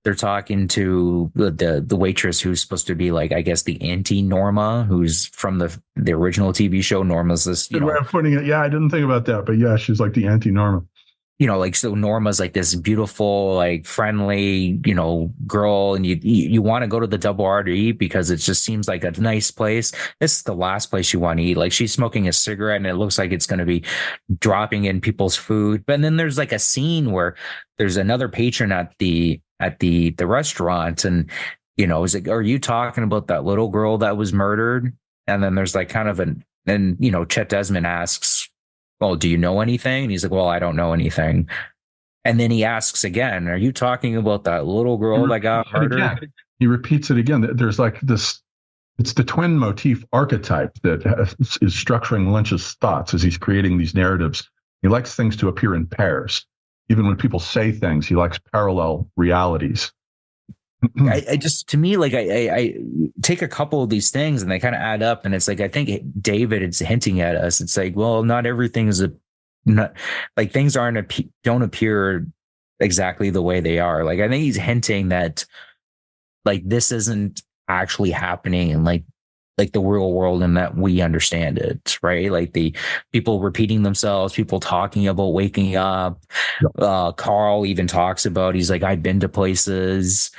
Speaker 2: they're talking to the waitress who's supposed to be like, I guess, the anti-Norma, who's from the original TV show. Norma's this,
Speaker 3: Good way of putting it. Yeah, I didn't think about that, but yeah, she's like the anti-Norma.
Speaker 2: Like, so Norma's like this beautiful, like friendly, girl, and you want to go to the Double R to eat because it just seems like a nice place. This is the last place you want to eat. Like, she's smoking a cigarette and it looks like it's going to be dropping in people's food. But then there's like a scene where there's another patron at the restaurant, and is like, are you talking about that little girl that was murdered? And then there's like kind of Chet Desmond asks, well, do you know anything? And he's like, well, I don't know anything. And then he asks again, are you talking about that little girl that got murdered?
Speaker 3: He repeats it again. There's like this, it's the twin motif archetype that is structuring Lynch's thoughts as he's creating these narratives. He likes things to appear in pairs. Even when people say things, he likes parallel realities.
Speaker 2: I just, to me, like I take a couple of these things and they kind of add up, and it's like I think David is hinting at us. It's like, well, not everything is not like things don't appear exactly the way they are. Like I think he's hinting that like this isn't actually happening in like the real world and that we understand it, right? Like the people repeating themselves, people talking about waking up. Carl even talks about, he's like, I've been to places.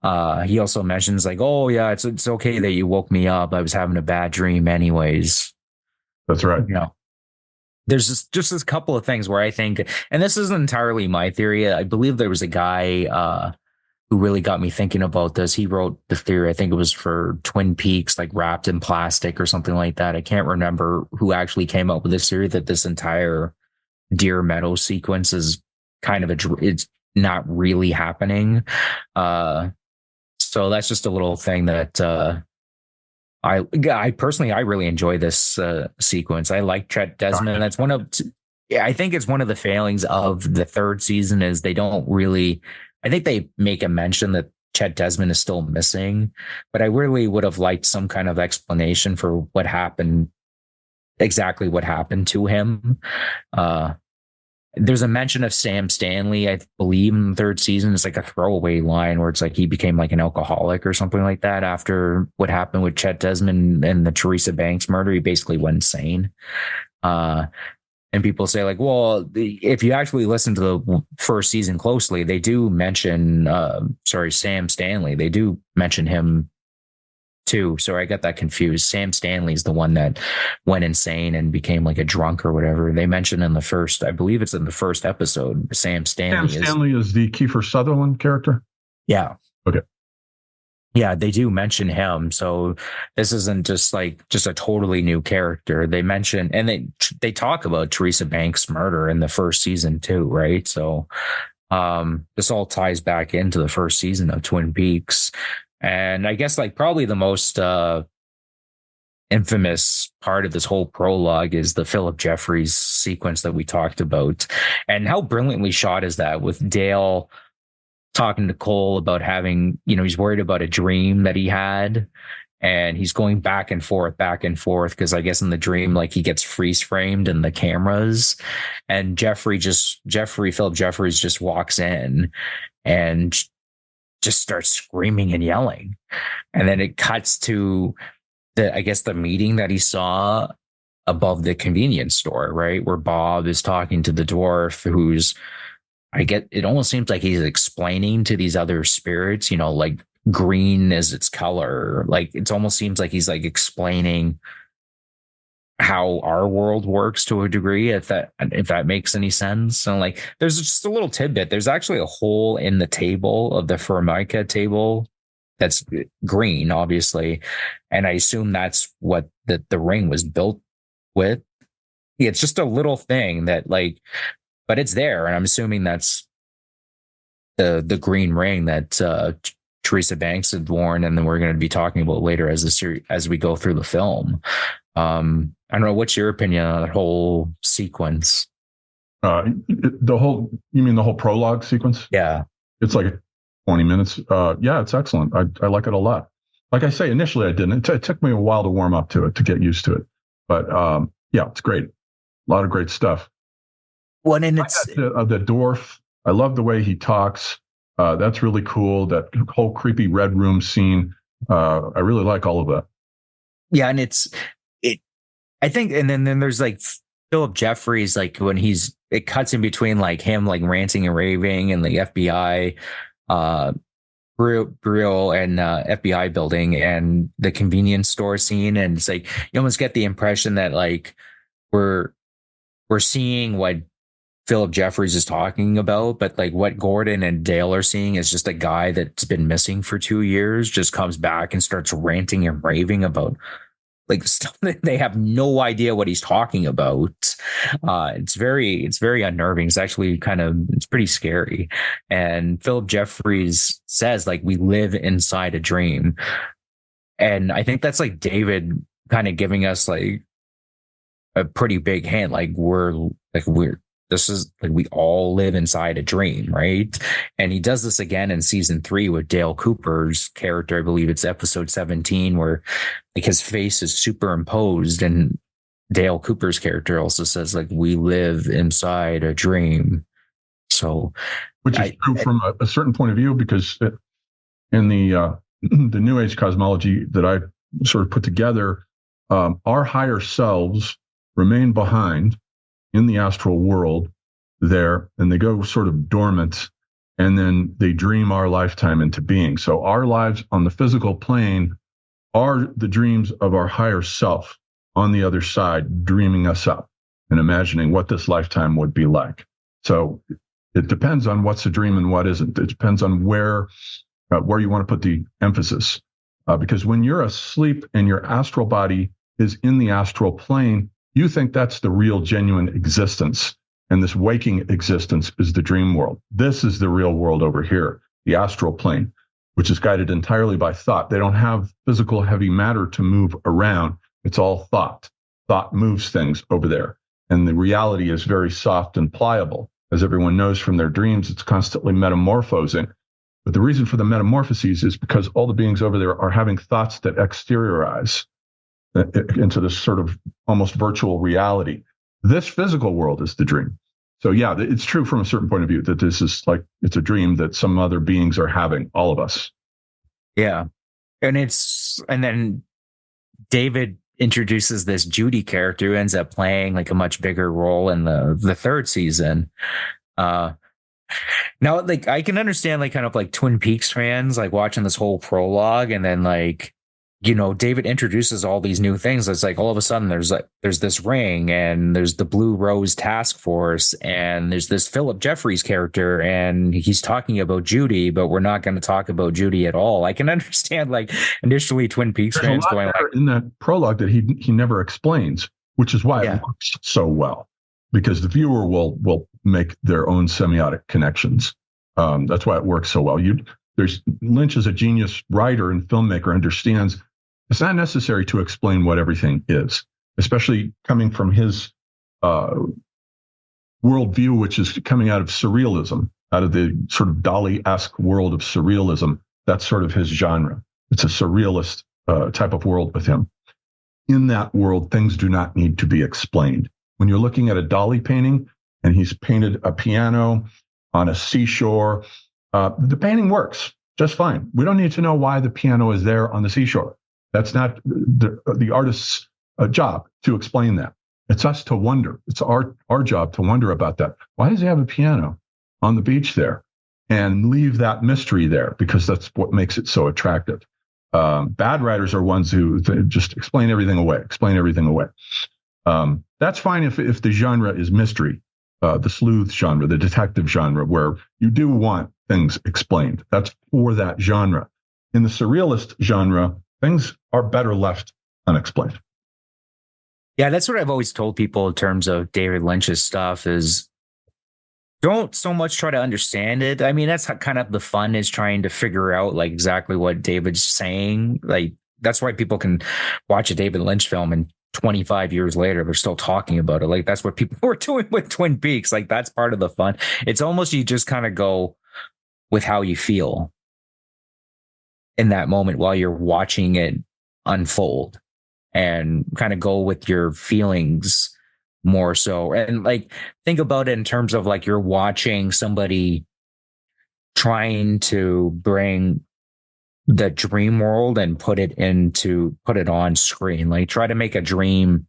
Speaker 2: He also mentions like, oh yeah, it's okay that you woke me up. I was having a bad dream anyways.
Speaker 3: That's right.
Speaker 2: You know, there's just this couple of things where I think, and this isn't entirely my theory. I believe there was a guy, who really got me thinking about this. He wrote the theory, I think it was for Twin Peaks, like wrapped in plastic or something like that. I can't remember who actually came up with this theory that this entire Deer Meadows sequence is kind of it's not really happening. So that's just a little thing that I personally, I really enjoy this sequence. I like Chet Desmond. That's I think it's one of the failings of the third season is they don't really, I think they make a mention that Chet Desmond is still missing, but I really would have liked some kind of explanation for what happened, exactly what happened to him. There's a mention of Sam Stanley, I believe, in the third season. It's like a throwaway line where it's like he became like an alcoholic or something like that after what happened with Chet Desmond and the Teresa Banks murder. He basically went insane. And people say like, well, if you actually listen to the first season closely, they do mention, Sam Stanley. They do mention him too. So I got that confused. Sam Stanley's the one that went insane and became like a drunk or whatever. They mentioned in the first, I believe it's in the first episode, Sam Stanley
Speaker 3: is the Kiefer Sutherland character?
Speaker 2: Yeah.
Speaker 3: Okay.
Speaker 2: Yeah, they do mention him. So this isn't just a totally new character. They mention, and they talk about Teresa Banks' murder in the first season too, right? So this all ties back into the first season of Twin Peaks. And I guess like probably the most infamous part of this whole prologue is the Philip Jeffries sequence that we talked about. And how brilliantly shot is that, with Dale talking to Cole about having, he's worried about a dream that he had, and he's going back and forth because I guess in the dream, like he gets freeze framed in the cameras, and Philip Jeffries just walks in and just starts screaming and yelling. And then it cuts to the meeting that he saw above the convenience store, right? Where Bob is talking to the dwarf who's, it almost seems like he's explaining to these other spirits, like green is its color. Like it almost seems like he's like explaining how our world works to a degree, if that makes any sense. And like, there's just a little tidbit. There's actually a hole in the table of the Formica table that's green, obviously. And I assume that's what the ring was built with. It's just a little thing that like, but it's there, and I'm assuming that's the green ring that Teresa Banks had worn, and then we're going to be talking about later as we go through the film. I don't know. What's your opinion on that whole sequence?
Speaker 3: You mean the whole prologue sequence?
Speaker 2: Yeah,
Speaker 3: it's like 20 minutes. Yeah, it's excellent. I like it a lot. Like I say, initially I didn't. It took me a while to warm up to it, to get used to it. But yeah, it's great. A lot of great stuff.
Speaker 2: Well, and it's
Speaker 3: the dwarf. I love the way he talks. That's really cool. That whole creepy red room scene. I really like all of that.
Speaker 2: Yeah, and I think, and then there's like Philip Jeffries, like when it cuts in between like him like ranting and raving and the FBI, Bureau and FBI building and the convenience store scene, and it's like you almost get the impression that like we're seeing what Philip Jeffries is talking about, but like what Gordon and Dale are seeing is just a guy that's been missing for 2 years, just comes back and starts ranting and raving about like stuff that they have no idea what he's talking about. It's very unnerving. It's actually it's pretty scary. And Philip Jeffries says like, we live inside a dream. And I think that's like David kind of giving us like a pretty big hint. Like we're this is like we all live inside a dream, right? And he does this again in season 3 with Dale Cooper's character. I believe it's episode 17, where like his face is superimposed, and Dale Cooper's character also says like we live inside a dream. So,
Speaker 3: which is true from a certain point of view, because in the New Age cosmology that I sort of put together, our higher selves remain behind in the astral world there, and they go sort of dormant, and then they dream our lifetime into being. So our lives on the physical plane are the dreams of our higher self on the other side, dreaming us up and imagining what this lifetime would be like. So it depends on what's a dream and what isn't. It depends on where you want to put the emphasis. Because when you're asleep and your astral body is in the astral plane, you think that's the real, genuine existence. And this waking existence is the dream world. This is the real world over here, the astral plane, which is guided entirely by thought. They don't have physical heavy matter to move around. It's all thought. Thought moves things over there. And the reality is very soft and pliable. As everyone knows from their dreams, it's constantly metamorphosing. But the reason for the metamorphoses is because all the beings over there are having thoughts that exteriorize into this sort of almost virtual reality. This physical world is the dream. So yeah, it's true from a certain point of view that this is like, it's a dream that some other beings are having, all of us.
Speaker 2: Yeah. And then David introduces this Judy character who ends up playing like a much bigger role in the third season. Now, like, I can understand like kind of like Twin Peaks fans like watching this whole prologue, and then like, you know, David introduces all these new things. It's like all of a sudden there's this ring, and there's the Blue Rose Task Force, and there's this Philip Jeffries character, and he's talking about Judy, but we're not going to talk about Judy at all. I can understand like initially Twin Peaks
Speaker 3: there's
Speaker 2: fans going like
Speaker 3: in that prologue that he never explains, which is why it works so well, because the viewer will make their own semiotic connections. That's why it works so well. Lynch is a genius writer and filmmaker, understands it's not necessary to explain what everything is, especially coming from his worldview, which is coming out of surrealism, out of the sort of Dali-esque world of surrealism. That's sort of his genre. It's a surrealist type of world with him. In that world, things do not need to be explained. When you're looking at a Dali painting and he's painted a piano on a seashore, the painting works just fine. We don't need to know why the piano is there on the seashore. That's not the artist's job to explain that. It's us to wonder. It's our job to wonder about that. Why does he have a piano on the beach there? And leave that mystery there, because that's what makes it so attractive. Bad writers are ones who just explain everything away. That's fine if the genre is mystery, the sleuth genre, the detective genre, where you do want things explained. That's for that genre. In the surrealist genre, things are better left unexplained.
Speaker 2: Yeah, that's what I've always told people in terms of David Lynch's stuff is don't so much try to understand it. I mean, that's how kind of the fun is, trying to figure out like exactly what David's saying. Like that's why people can watch a David Lynch film and 25 years later, they're still talking about it. Like that's what people were doing with Twin Peaks. Like that's part of the fun. It's almost, you just kind of go with how you feel in that moment while you're watching it unfold, and kind of go with your feelings more so. And like, think about it in terms of like, you're watching somebody trying to bring the dream world and put it on screen. Like try to make a dream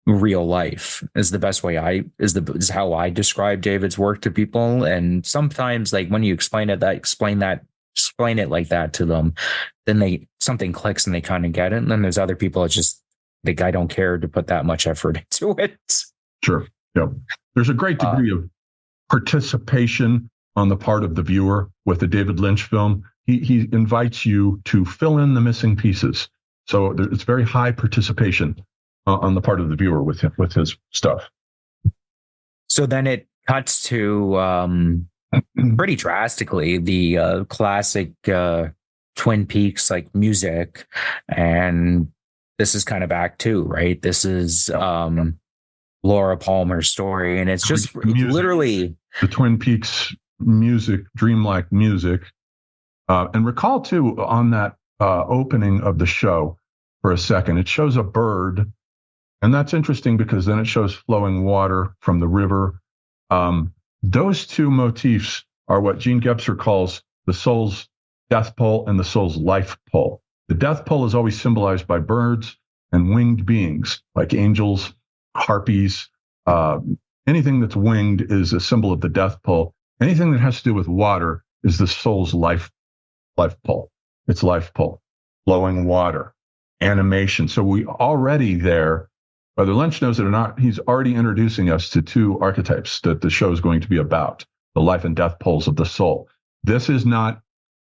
Speaker 2: real life is the best way is how I describe David's work to people. And sometimes like when you explain it like that to them, then something clicks and they kind of get it. And then there's other people, it's just like, I don't care to put that much effort into it.
Speaker 3: Sure. Yeah. There's a great degree of participation on the part of the viewer with the David Lynch film. He invites you to fill in the missing pieces. So it's very high participation on the part of the viewer with his stuff.
Speaker 2: So then it cuts to pretty drastically the classic Twin Peaks like music, and this is kind of Act 2, right? This is Laura Palmer's story, and it's just literally
Speaker 3: the Twin Peaks music, dreamlike music. And recall too, on that opening of the show for a second, it shows a bird, and that's interesting because then it shows flowing water from the river. Those two motifs are what Gene Gebser calls the soul's death pole and the soul's life pole. The death pole is always symbolized by birds and winged beings like angels, harpies. Anything that's winged is a symbol of the death pole. Anything that has to do with water is the soul's life pole. It's life pole, flowing water, animation. So we already there, whether Lynch knows it or not, he's already introducing us to two archetypes that the show is going to be about, the life and death poles of the soul. This is not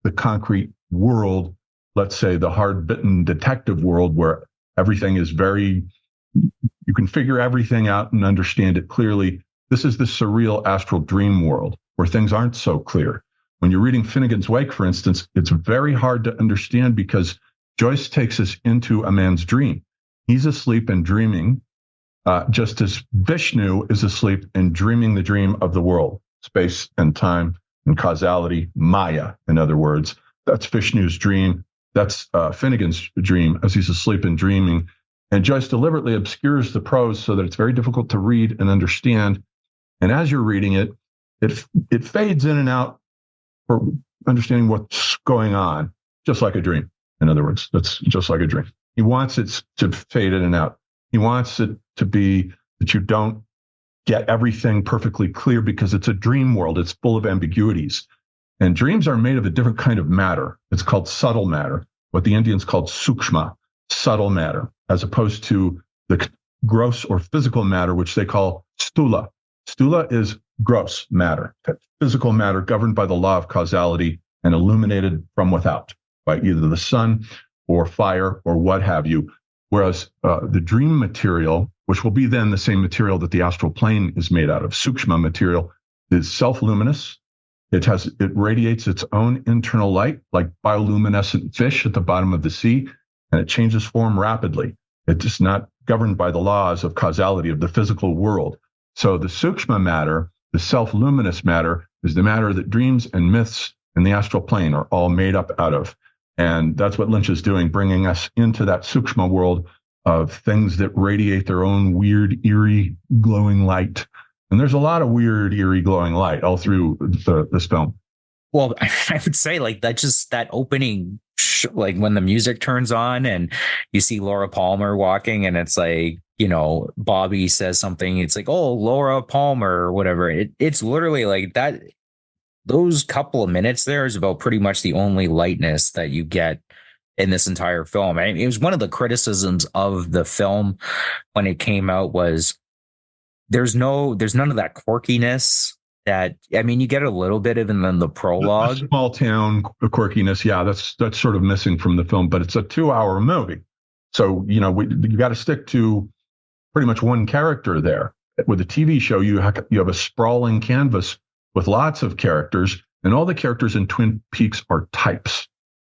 Speaker 3: the concrete world, let's say the hard-bitten detective world where everything is you can figure everything out and understand it clearly. This is the surreal astral dream world where things aren't so clear. When you're reading Finnegan's Wake, for instance, it's very hard to understand because Joyce takes us into a man's dream. He's asleep and dreaming, just as Vishnu is asleep and dreaming the dream of the world, space and time and causality, Maya, in other words. That's Vishnu's dream. That's Finnegan's dream as he's asleep and dreaming. And Joyce deliberately obscures the prose so that it's very difficult to read and understand. And as you're reading it, it fades in and out for understanding what's going on, just like a dream. In other words, that's just like a dream. He wants it to fade in and out. He wants it to be that you don't get everything perfectly clear because it's a dream world. It's full of ambiguities. And dreams are made of a different kind of matter. It's called subtle matter, what the Indians called sukshma, subtle matter, as opposed to the gross or physical matter, which they call stula. Stula is gross matter, physical matter governed by the law of causality and illuminated from without by either the sun or fire or what have you. Whereas the dream material, which will be then the same material that the astral plane is made out of, sukshma material, is self-luminous. It radiates its own internal light, like bioluminescent fish at the bottom of the sea, and it changes form rapidly. It is not governed by the laws of causality of the physical world. So the sukshma matter, the self-luminous matter, is the matter that dreams and myths in the astral plane are all made up out of. And that's what Lynch is doing, bringing us into that sukshma world of things that radiate their own weird, eerie, glowing light. And there's a lot of weird, eerie, glowing light all through this film.
Speaker 2: Well, I would say like that opening, like when the music turns on and you see Laura Palmer walking and it's like, Bobby says something. It's like, oh, Laura Palmer or whatever. It's literally like that. Those couple of minutes there is about pretty much the only lightness that you get in this entire film. I mean, it was one of the criticisms of the film when it came out was there's none of that quirkiness that, I mean, you get a little bit of it in the prologue.
Speaker 3: The small town quirkiness. Yeah, that's sort of missing from the film, but it's a 2-hour movie. So, you got to stick to pretty much one character there. With a TV show, you have a sprawling canvas with lots of characters, and all the characters in Twin Peaks are types.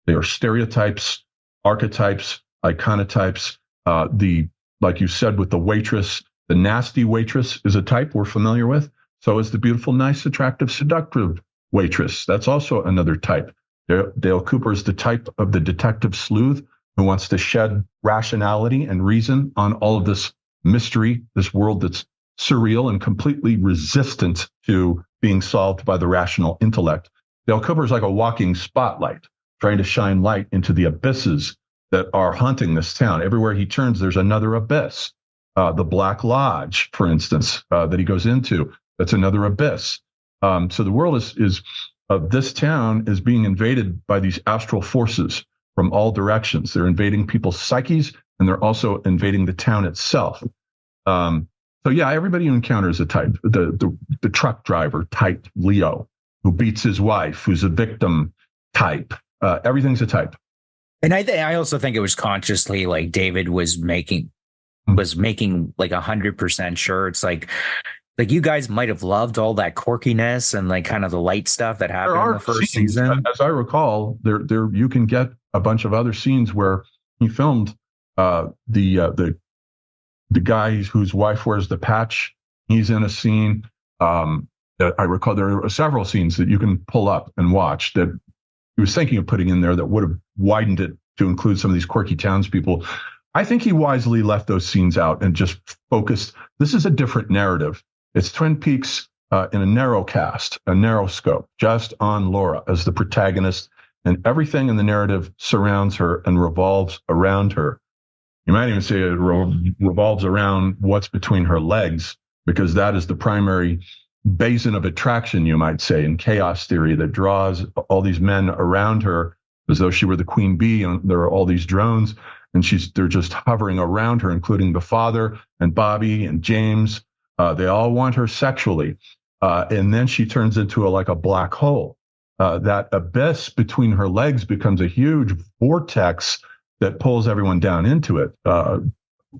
Speaker 3: They are stereotypes, archetypes, iconotypes. Like you said, with the waitress, the nasty waitress is a type we're familiar with. So is the beautiful, nice, attractive, seductive waitress. That's also another type. Dale Cooper is the type of the detective sleuth who wants to shed rationality and reason on all of this mystery, this world that's surreal and completely resistant to being solved by the rational intellect. Dale Cooper is like a walking spotlight, trying to shine light into the abysses that are haunting this town. Everywhere he turns, there's another abyss. The Black Lodge, for instance, that he goes into, that's another abyss. So the world is of this town is being invaded by these astral forces from all directions. They're invading people's psyches, and they're also invading the town itself. So yeah, everybody you encounter is a type. The truck driver type, Leo, who beats his wife, who's a victim type. Everything's a type.
Speaker 2: And I also think it was consciously like David was making like 100% sure. It's like you guys might have loved all that quirkiness and like kind of the light stuff that happened in the first season.
Speaker 3: As I recall, there you can get a bunch of other scenes where he filmed the the guy whose wife wears the patch, he's in a scene. That I recall there are several scenes that you can pull up and watch that he was thinking of putting in there that would have widened it to include some of these quirky townspeople. I think he wisely left those scenes out and just focused. This is a different narrative. It's Twin Peaks in a narrow cast, a narrow scope, just on Laura as the protagonist, and everything in the narrative surrounds her and revolves around her. You might even say it revolves around what's between her legs, because that is the primary basin of attraction, you might say, in chaos theory, that draws all these men around her as though she were the queen bee, and there are all these drones, and they're just hovering around her, including the father and Bobby and James. They all want her sexually. And then she turns into like a black hole. That abyss between her legs becomes a huge vortex that pulls everyone down into it.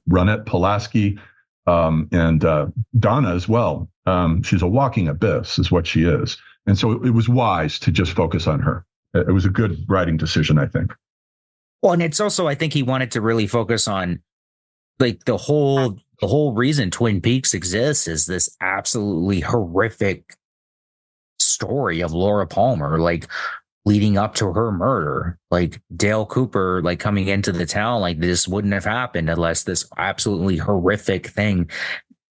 Speaker 3: Ronette Pulaski and Donna as well. She's a walking abyss is what she is. And so it was wise to just focus on her. It was a good writing decision, I think.
Speaker 2: Well, and it's also, I think he wanted to really focus on like the whole reason Twin Peaks exists is this absolutely horrific story of Laura Palmer, like leading up to her murder. Like Dale Cooper, like coming into the town, like this wouldn't have happened unless this absolutely horrific things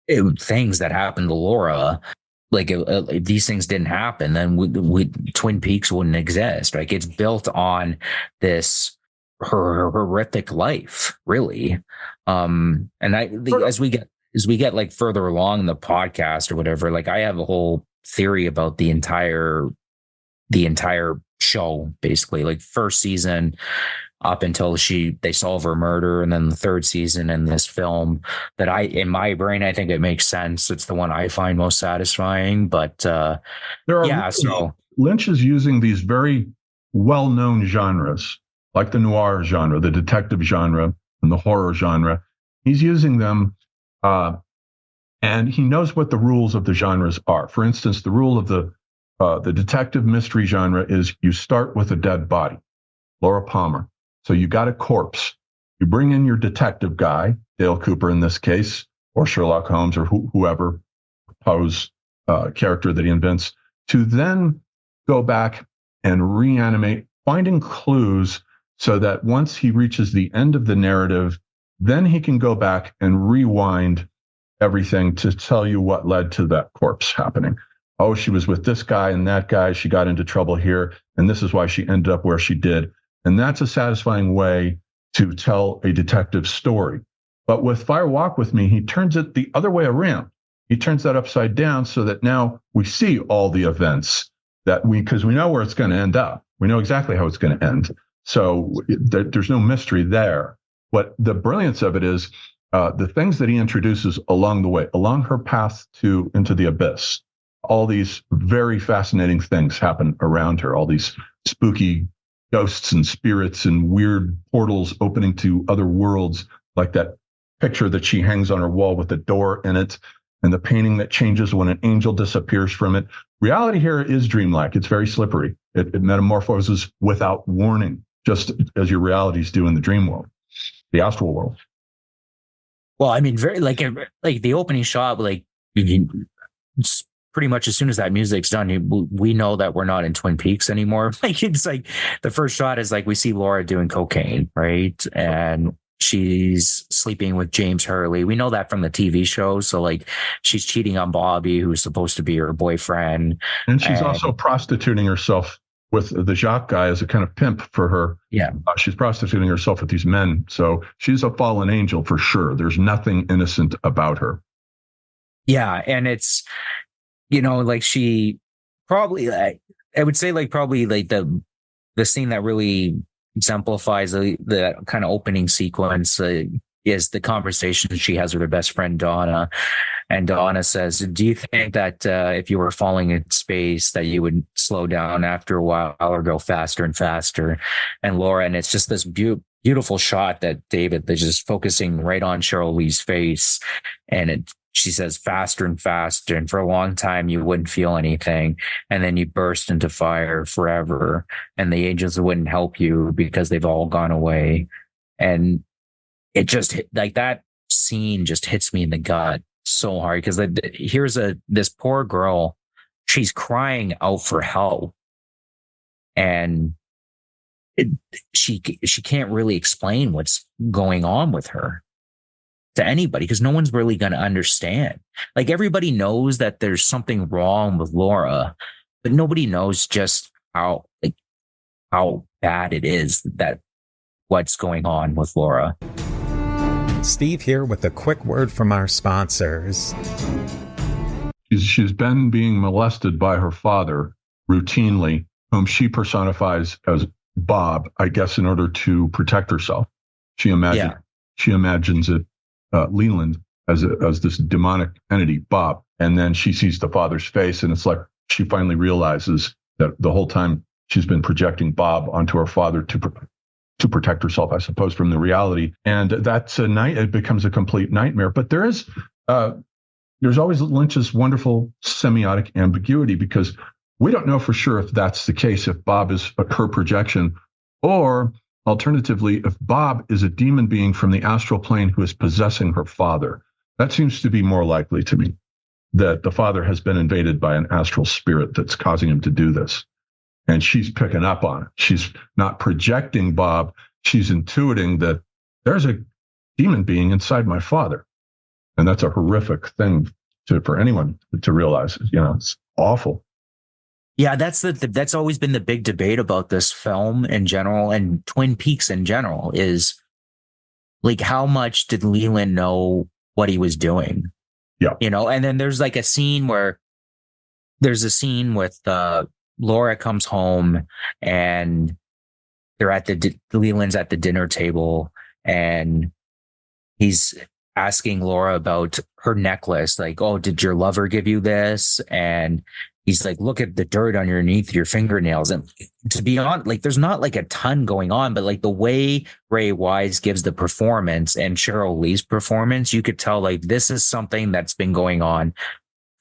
Speaker 2: that happened to Laura. Like if these things didn't happen, then Twin Peaks wouldn't exist. Like it's built on this her horrific life, really. As we get like further along in the podcast or whatever, like I have a whole theory about the entire show, basically, like first season up until they solve her murder, and then the third season in this film that in my brain, I think it makes sense. It's the one I find most satisfying. But
Speaker 3: Lynch is using these very well-known genres, like the noir genre, the detective genre, and the horror genre. He's using them, and he knows what the rules of the genres are. For instance, the rule of the detective mystery genre is you start with a dead body, Laura Palmer. So you got a corpse. You bring in your detective guy, Dale Cooper in this case, or Sherlock Holmes, or whoever Poe's character that he invents, to then go back and reanimate, finding clues so that once he reaches the end of the narrative, then he can go back and rewind everything to tell you what led to that corpse happening. Oh, she was with this guy and that guy. She got into trouble here, and this is why she ended up where she did. And that's a satisfying way to tell a detective story. But with Fire Walk With Me, he turns it the other way around. He turns that upside down so that now we see all the events because we know where it's going to end up. We know exactly how it's going to end. So there's no mystery there. What the brilliance of it is, the things that he introduces along the way, along her path into the abyss, all these very fascinating things happen around her, all these spooky ghosts and spirits and weird portals opening to other worlds, like that picture that she hangs on her wall with the door in it, and the painting that changes when an angel disappears from it. Reality here is dreamlike. It's very slippery. It metamorphoses without warning, just as your realities do in the dream world, the astral world.
Speaker 2: Well, I mean, very like the opening shot, like pretty much as soon as that music's done, we know that we're not in Twin Peaks anymore. Like it's like the first shot is like we see Laura doing cocaine, right? And she's sleeping with James Hurley. We know that from the TV show. So like she's cheating on Bobby, who's supposed to be her boyfriend.
Speaker 3: And she's also prostituting herself with the Jacques guy as a kind of pimp for her.
Speaker 2: Yeah.
Speaker 3: She's prostituting herself with these men. So she's a fallen angel for sure. There's nothing innocent about her.
Speaker 2: Yeah. And it's, like she probably, I would say like probably like the scene that really exemplifies the kind of opening sequence is the conversation she has with her best friend, Donna. And Donna says, do you think that if you were falling in space that you would slow down after a while or go faster and faster? And Laura, and it's just this beautiful shot that David is just focusing right on Cheryl Lee's face. And she says faster and faster. And for a long time, you wouldn't feel anything. And then you burst into fire forever. And the angels wouldn't help you because they've all gone away. And it just like that scene just hits me in the gut so hard because here's this poor girl, she's crying out for help, and she can't really explain what's going on with her to anybody because no one's really going to understand. Like, everybody knows that there's something wrong with Laura, but nobody knows just how bad it is, that what's going on with Laura.
Speaker 4: Steve here with a quick word from our sponsors.
Speaker 3: She's been being molested by her father routinely, whom she personifies as Bob, I guess, in order to protect herself. She imagines it, Leland, as this demonic entity, Bob. And then she sees the father's face, and it's like she finally realizes that the whole time she's been projecting Bob onto her father to protect herself, I suppose, from the reality. And that's it becomes a complete nightmare. But there's always Lynch's wonderful semiotic ambiguity, because we don't know for sure if that's the case, if Bob is her projection, or alternatively, if Bob is a demon being from the astral plane who is possessing her father. That seems to be more likely to me, that the father has been invaded by an astral spirit that's causing him to do this. And she's picking up on it. She's not projecting Bob. She's intuiting that there's a demon being inside my father. And that's a horrific thing for anyone to realize. It's awful.
Speaker 2: Yeah, that's always been the big debate about this film in general and Twin Peaks in general, is like, how much did Leland know what he was doing?
Speaker 3: Yeah.
Speaker 2: And then there's a scene with Laura comes home, and they're at Leland's at the dinner table, and he's asking Laura about her necklace. Like, oh, did your lover give you this? And he's like, look at the dirt underneath your fingernails. And to be honest, there's not a ton going on, but the way Ray Wise gives the performance and Cheryl Lee's performance, you could tell this is something that's been going on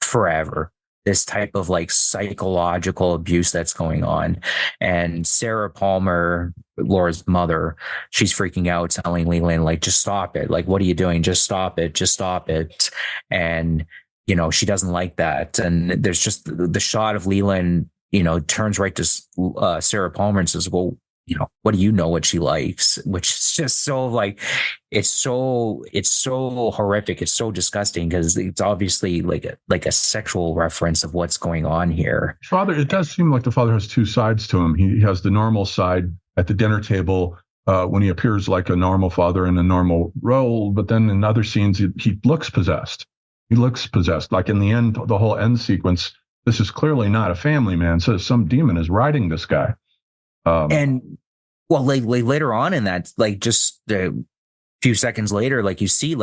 Speaker 2: forever. This type of psychological abuse that's going on. And Sarah Palmer, Laura's mother, she's freaking out, telling Leland, just stop it. What are you doing? Just stop it. Just stop it. And, she doesn't like that. And there's just the shot of Leland, turns right to Sarah Palmer and says, well, what do you know what she likes? Which is just so it's so horrific. It's so disgusting, because it's obviously like a sexual reference of what's going on here.
Speaker 3: Father, it does seem like the father has two sides to him. He has the normal side at the dinner table when he appears like a normal father in a normal role, but then in other scenes he looks possessed. He looks possessed. Like in the end, the whole end sequence, this is clearly not a family man. So some demon is riding this guy.
Speaker 2: And well, later on in that, just a few seconds later, you see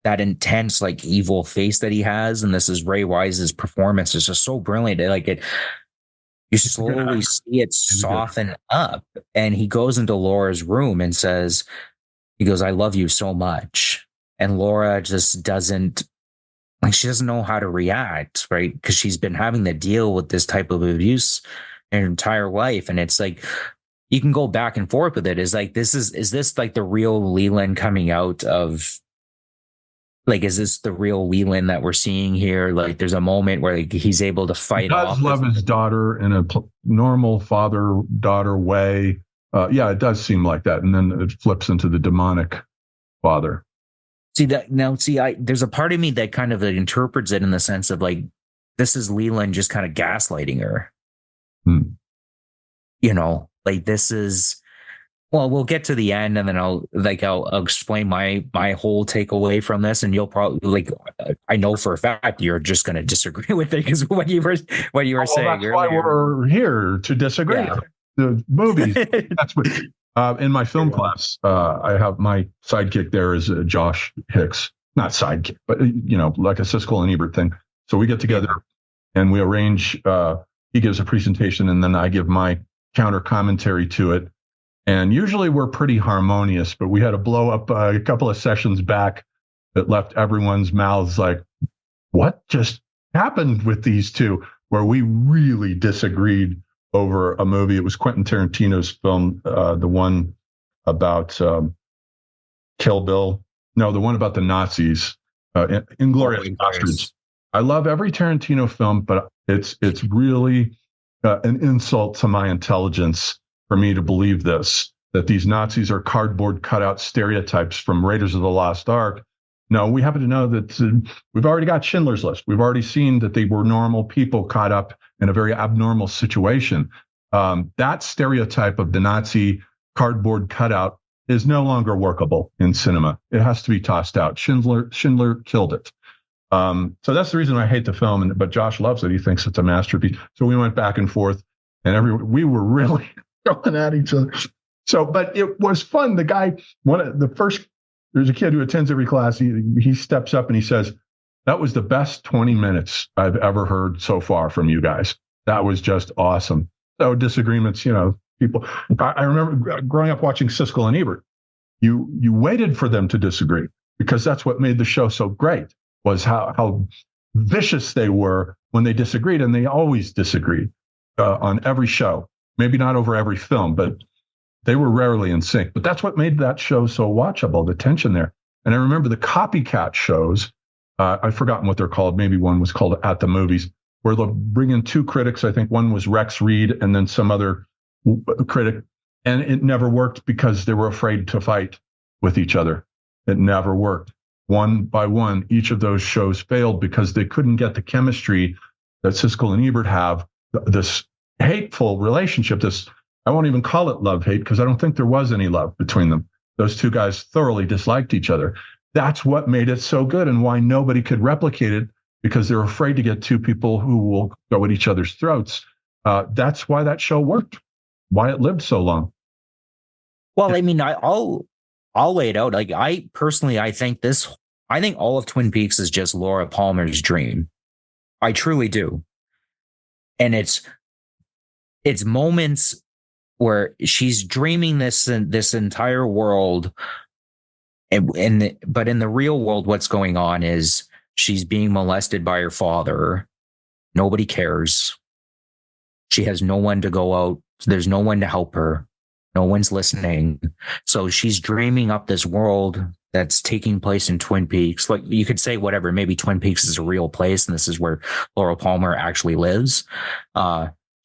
Speaker 2: that intense evil face that he has, and this is Ray Wise's performance is just so brilliant. You slowly see it soften up, and he goes into Laura's room and says, he goes, "I love you so much," and Laura just doesn't. She doesn't know how to react, right? Because she's been having to deal with this type of abuse her entire life. And it's you can go back and forth with it. Is this the real Leland coming out of, is this the real Leland that we're seeing here? There's a moment where he's able to fight off.
Speaker 3: He does love his daughter in a normal father-daughter way. Yeah, it does seem like that. And then it flips into the demonic father.
Speaker 2: There's a part of me that kind of interprets it in the sense of this is Leland just kind of gaslighting her. This is, well, we'll get to the end, and then I'll explain my whole takeaway from this, and you'll probably I know for a fact you're just going to disagree with it, because what you were saying.
Speaker 3: That's why we're here, to disagree. Yeah. The movies. That's what. In my film class, I have my sidekick there is Josh Hicks, not sidekick, but like a Siskel and Ebert thing. So we get together and we arrange. He gives a presentation, and then I give my counter commentary to it. And usually we're pretty harmonious, but we had a blow up a couple of sessions back that left everyone's mouths what just happened with these two? Where we really disagreed over a movie. It was Quentin Tarantino's film, the one about Kill Bill, No, the one about the Nazis, Inglourious Basterds. I love every Tarantino film, but it's really an insult to my intelligence for me to believe that these Nazis are cardboard cutout stereotypes from Raiders of the Lost Ark. No, we happen to know that we've already got Schindler's List. We've already seen that they were normal people caught up in a very abnormal situation. That stereotype of the Nazi cardboard cutout is no longer workable in cinema. It has to be tossed out. Schindler killed it. So that's the reason I hate the film. But Josh loves it. He thinks it's a masterpiece. So we went back and forth, and we were really going at each other. So, but it was fun. The guy, there's a kid who attends every class. He steps up and he says, "That was the best 20 minutes I've ever heard so far from you guys. That was just awesome." So disagreements, people. I remember growing up watching Siskel and Ebert. You waited for them to disagree because that's what made the show so great, was how vicious they were when they disagreed, and they always disagreed on every show. Maybe not over every film, but they were rarely in sync. But that's what made that show so watchable, the tension there. And I remember the copycat shows. I've forgotten what they're called. Maybe one was called At the Movies, where they'll bring in two critics. I think one was Rex Reed and then some other critic. And it never worked because they were afraid to fight with each other. It never worked. One by one, each of those shows failed because they couldn't get the chemistry that Siskel and Ebert have, this hateful relationship, I won't even call it love-hate because I don't think there was any love between them. Those two guys thoroughly disliked each other. That's what made it so good and why nobody could replicate it, because they're afraid to get two people who will go at each other's throats. That's why that show worked, why it lived so long.
Speaker 2: Well, I mean, I'll lay it out. Like, I think all of Twin Peaks is just Laura Palmer's dream. I truly do. And it's moments where she's dreaming this entire world, but in the real world, what's going on is she's being molested by her father. Nobody cares. She has no one to go out. There's no one to help her. No one's listening. So she's dreaming up this world that's taking place in Twin Peaks. Like, you could say whatever, maybe Twin Peaks is a real place and this is where Laura Palmer actually lives.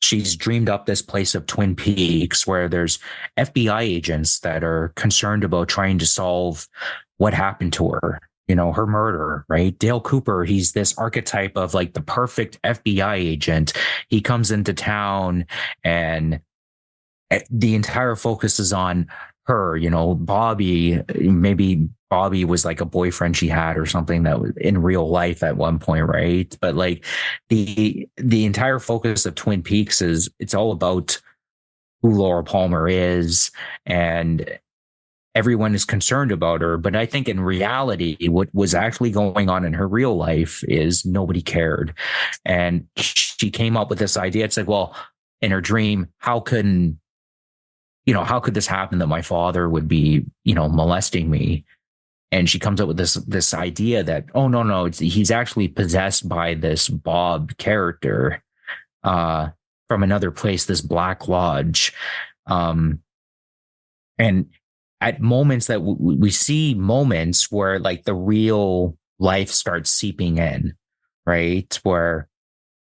Speaker 2: She's dreamed up this place of Twin Peaks where there's FBI agents that are concerned about trying to solve what happened to her, her murder, right? Dale Cooper, he's this archetype of like the perfect FBI agent. He comes into town and the entire focus is on her, Bobby. Maybe Bobby was like a boyfriend she had or something that was in real life at one point, right? But like the entire focus of Twin Peaks is it's all about who Laura Palmer is, and everyone is concerned about her. But I think in reality, what was actually going on in her real life is nobody cared. And she came up with this idea. It's like, well, in her dream, how could this happen that my father would be, molesting me? And she comes up with this idea that, oh, no, he's actually possessed by this Bob character from another place, this Black Lodge. And at moments that we see moments where like the real life starts seeping in, right? Where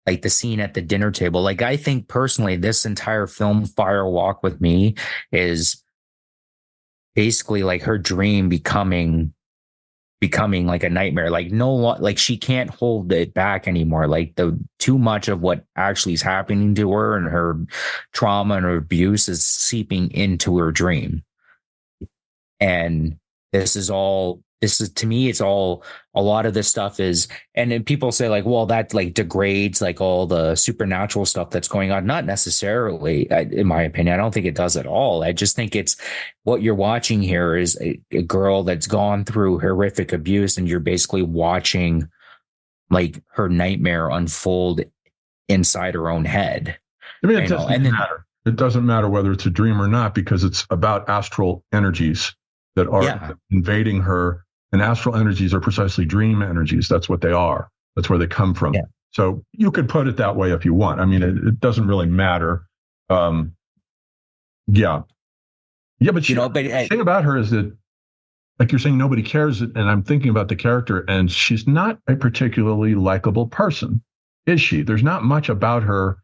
Speaker 2: like the scene at the dinner table, like I think personally, this entire film, Fire Walk with Me, is basically like her dream becoming like a nightmare. Like she can't hold it back anymore. Like the too much of what actually is happening to her and her trauma and her abuse is seeping into her dream. And to me, it's all, a lot of this stuff is, and then people say like, well, that like degrades like all the supernatural stuff that's going on. Not necessarily, in my opinion. I don't think it does at all. I just think it's what you're watching here is a girl that's gone through horrific abuse, and you're basically watching like her nightmare unfold inside her own head.
Speaker 3: I mean, it doesn't matter. It doesn't matter whether it's a dream or not, because it's about astral energies that are invading her. And astral energies are precisely dream energies. That's what they are. That's where they come from. Yeah. So you could put it that way if you want. I mean, it doesn't really matter. But the thing about her is that like you're saying, nobody cares. And I'm thinking about the character, and she's not a particularly likable person, is she? There's not much about her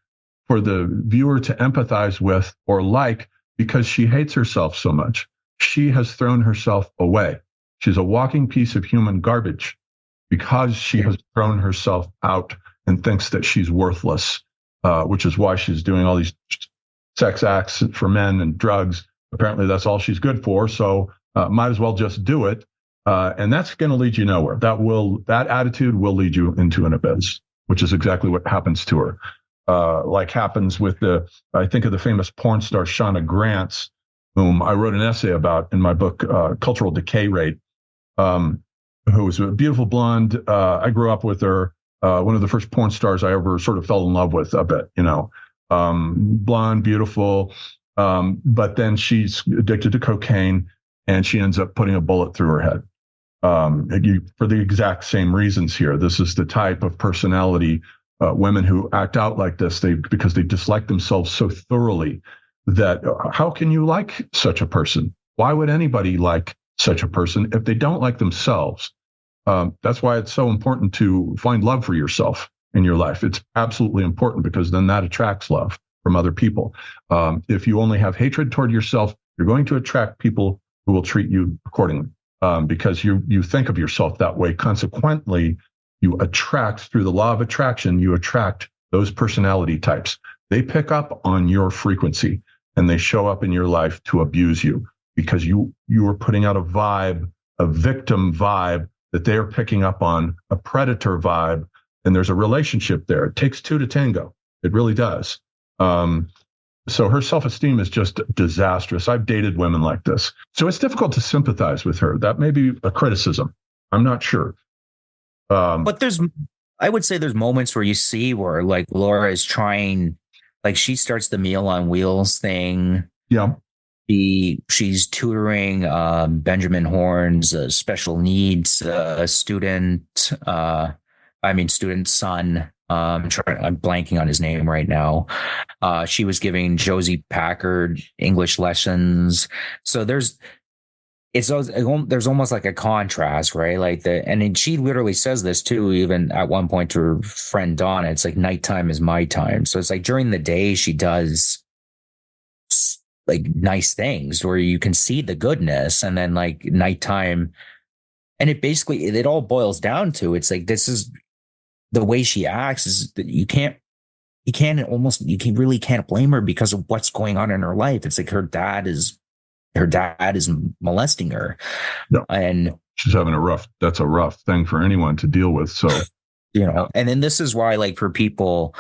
Speaker 3: for the viewer to empathize with or like, because she hates herself so much. She has thrown herself away. She's a walking piece of human garbage because she has thrown herself out and thinks that she's worthless, which is why she's doing all these sex acts for men and drugs. Apparently that's all she's good for. So might as well just do it. And that's going to lead you nowhere. That attitude will lead you into an abyss, which is exactly what happens to her. Like happens with I think of the famous porn star Shauna Grants, whom I wrote an essay about in my book, Cultural Decay Rate, who was a beautiful blonde. I grew up with her, one of the first porn stars I ever sort of fell in love with a bit, blonde, beautiful. But then she's addicted to cocaine, and she ends up putting a bullet through her head. For the exact same reasons here. This is the type of personality, women who act out like this, because they dislike themselves so thoroughly that how can you like such a person? Why would anybody like such a person if they don't like themselves? That's why it's so important to find love for yourself in your life. It's absolutely important, because then that attracts love from other people. If you only have hatred toward yourself, you're going to attract people who will treat you accordingly, because you think of yourself that way. Consequently, you attract, through the law of attraction, you attract those personality types. They pick up on your frequency, and they show up in your life to abuse you, because you are putting out a vibe, a victim vibe that they are picking up on, a predator vibe, and there's a relationship there. It takes two to tango. It really does. So her self-esteem is just disastrous. I've dated women like this. So it's difficult to sympathize with her. That may be a criticism. I'm not sure.
Speaker 2: But I would say there's moments where you see where like Laura is trying, like she starts the Meal on Wheels thing.
Speaker 3: Yeah.
Speaker 2: She's tutoring Benjamin Horne's special needs student son. I'm blanking on his name right now. She was giving Josie Packard English lessons. So there's almost like a contrast, right? Like and she literally says this too, even at one point to her friend Donna. It's like nighttime is my time. So it's like during the day she does like nice things where you can see the goodness, and then like nighttime, and it all boils down to, it's like, this is the way she acts, is that you really can't blame her because of what's going on in her life. It's like her dad is molesting her.
Speaker 3: No.
Speaker 2: And
Speaker 3: she's having that's a rough thing for anyone to deal with. So,
Speaker 2: and then this is why, like, for people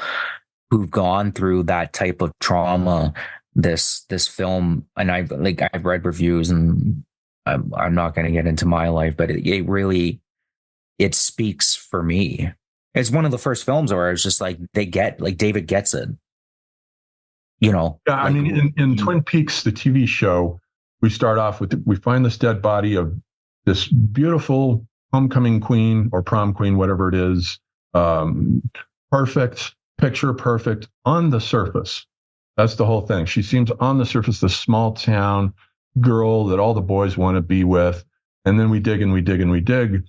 Speaker 2: who've gone through that type of trauma, this film, and I've read reviews, and I'm not going to get into my life, but it speaks for me. It's one of the first films where it's just like David gets it. Yeah,
Speaker 3: I mean, in Twin Peaks, the TV show, we start off with, we find this dead body of this beautiful homecoming queen or prom queen, whatever it is. Perfect, picture perfect on the surface. That's the whole thing. She seems on the surface, the small town girl that all the boys want to be with. And then we dig and we dig and we dig.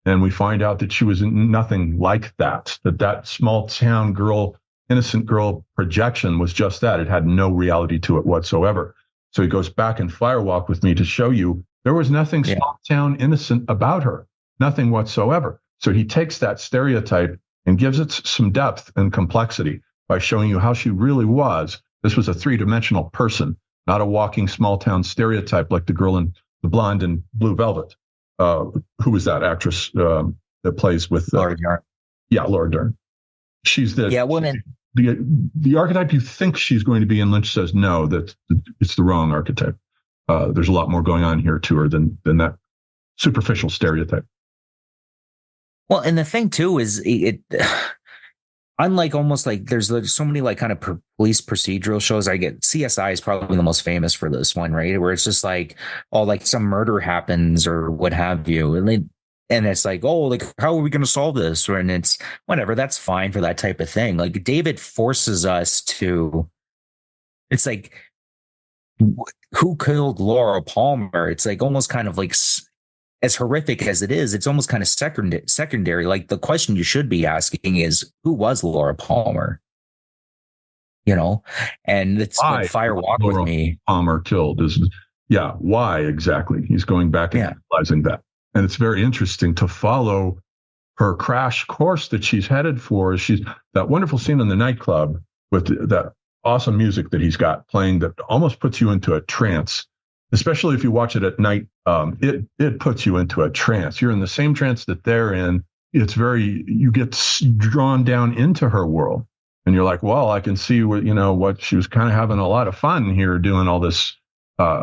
Speaker 3: And we find out that she was nothing like that, that small town girl, innocent girl projection was just that. It had no reality to it whatsoever. So he goes back and firewalk with me to show you there was nothing small town innocent about her, nothing whatsoever. So he takes that stereotype and gives it some depth and complexity by showing you how she really was. This was a three-dimensional person, not a walking small town stereotype like the girl in the blonde and blue velvet. Who was that actress that plays with
Speaker 2: Laura Dern?
Speaker 3: Yeah, Laura Dern. She's the
Speaker 2: woman.
Speaker 3: The archetype you think she's going to be, and Lynch says no, that it's the wrong archetype. There's a lot more going on here to her than that superficial stereotype.
Speaker 2: Well, and the thing too is it unlike almost like there's so many like kind of police procedural shows. I get CSI is probably the most famous for this one, right? Where it's just like, oh, like some murder happens or what have you. And it's like, oh, like, how are we going to solve this? And it's whatever, that's fine for that type of thing. Like David forces us to, it's like, who killed Laura Palmer? It's like almost kind of like as horrific as it is, it's almost kind of secondary. Like the question you should be asking is, who was Laura Palmer? You know, and it's
Speaker 3: Why
Speaker 2: what Fire Walk
Speaker 3: Laura
Speaker 2: with Me.
Speaker 3: Palmer killed is, yeah, why exactly? He's going back and realizing that. And it's very interesting to follow her crash course that she's headed for. She's that wonderful scene in the nightclub with that awesome music that he's got playing that almost puts you into a trance, especially if you watch it at night. It puts you into a trance. You're in the same trance that they're in. You get drawn down into her world, and you're like, well, I can see what she was kind of having a lot of fun here doing all this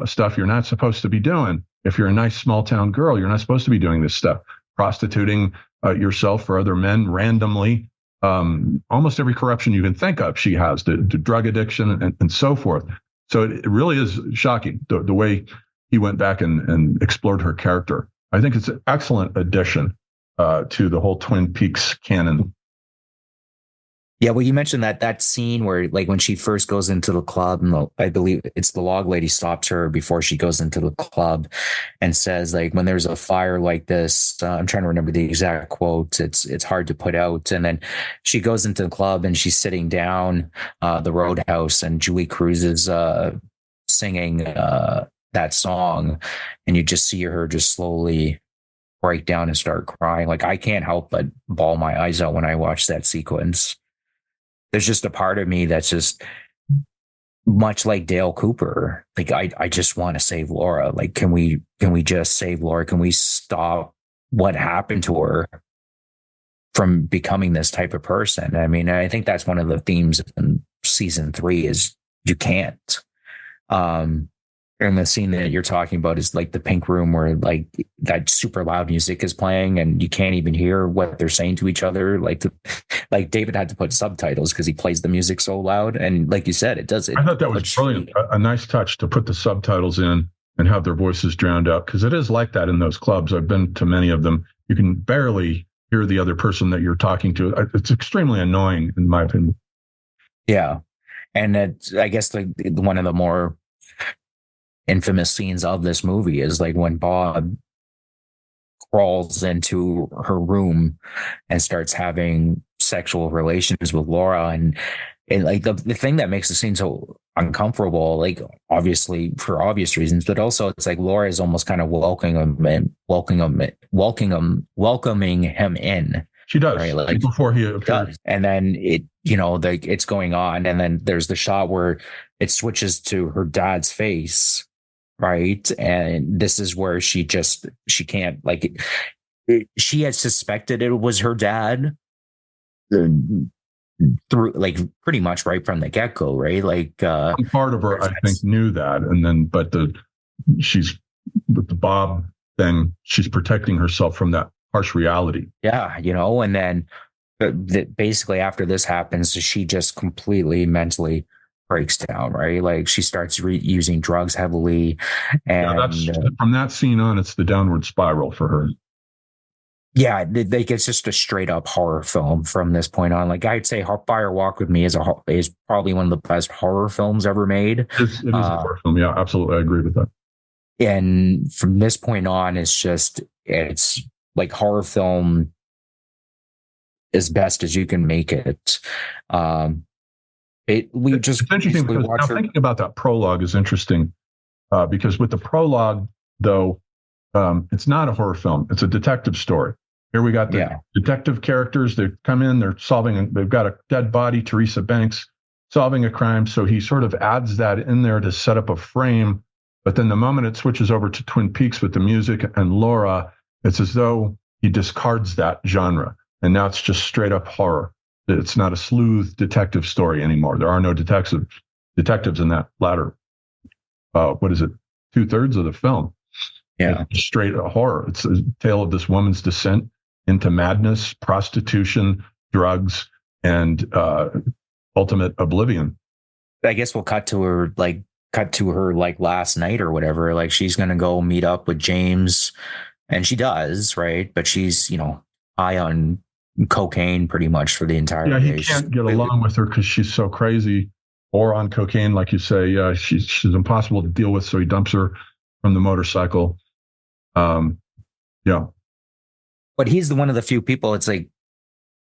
Speaker 3: stuff you're not supposed to be doing. If you're a nice small town girl, you're not supposed to be doing this stuff, prostituting yourself for other men randomly. Almost every corruption you can think of, she has, the drug addiction and so forth. So it really is shocking the way he went back and explored her character. I think it's an excellent addition to the whole Twin Peaks canon.
Speaker 2: Yeah, well, you mentioned that scene where, like, when she first goes into the club, and I believe it's the log lady stops her before she goes into the club and says, like, when there's a fire like this, I'm trying to remember the exact quote. It's hard to put out. And then she goes into the club and she's sitting down the Roadhouse, and Julie Cruz is singing that song, and you just see her just slowly break down and start crying. Like, I can't help but bawl my eyes out when I watch that sequence. There's just a part of me that's just much like Dale Cooper. Like, I just want to save Laura. Like, can we just save Laura? Can we stop what happened to her from becoming this type of person? I mean, I think that's one of the themes in season 3 is you can't. And the scene that you're talking about is like the pink room where, like, that super loud music is playing and you can't even hear what they're saying to each other. Like David had to put subtitles because he plays the music so loud. And like you said, it does it.
Speaker 3: I thought that was brilliant. A nice touch to put the subtitles in and have their voices drowned out, because it is like that in those clubs. I've been to many of them. You can barely hear the other person that you're talking to. It's extremely annoying, in my opinion.
Speaker 2: Yeah. And I guess one of the more infamous scenes of this movie is like when Bob crawls into her room and starts having sexual relations with Laura, and like the thing that makes the scene so uncomfortable, like, obviously for obvious reasons, but also it's like Laura is almost kind of welcoming him in.
Speaker 3: She does,
Speaker 2: right? Like,
Speaker 3: before he appears.
Speaker 2: And then it's going on, and then there's the shot where it switches to her dad's face. Right. And this is where she can't, like, she had suspected it was her dad through, like, pretty much right from the get-go, right? Like,
Speaker 3: part of her, I think, knew that. And then, but she's with the Bob thing, she's protecting herself from that harsh reality.
Speaker 2: Yeah. And then basically after this happens, she just completely mentally breaks down, right? Like, she starts using drugs heavily, and
Speaker 3: from that scene on, it's the downward spiral for her.
Speaker 2: Yeah, like, it's just a straight up horror film from this point on. Like, I'd say Fire Walk with Me is probably one of the best horror films ever made. It is a
Speaker 3: horror film. Yeah, absolutely, I agree with that.
Speaker 2: And from this point on, it's like horror film as best as you can make it. It's interesting because now
Speaker 3: thinking about that prologue is interesting because with the prologue, though, it's not a horror film. It's a detective story. Here we got the detective characters. They come in, they've got a dead body, Teresa Banks, solving a crime. So he sort of adds that in there to set up a frame. But then the moment it switches over to Twin Peaks with the music and Laura, it's as though he discards that genre. And now it's just straight up horror. It's not a sleuth detective story anymore. There are no detectives in that latter, 2/3 of the film.
Speaker 2: Yeah.
Speaker 3: It's straight horror. It's a tale of this woman's descent into madness, prostitution, drugs, and ultimate oblivion.
Speaker 2: I guess we'll cut to her like last night or whatever. Like, she's going to go meet up with James, and she does, right? But she's, high on cocaine pretty much for the entire day.
Speaker 3: He can't get along with her because she's so crazy, or on cocaine, like you say. She's impossible to deal with, so he dumps her from the motorcycle. Yeah.
Speaker 2: But he's one of the few people. It's like,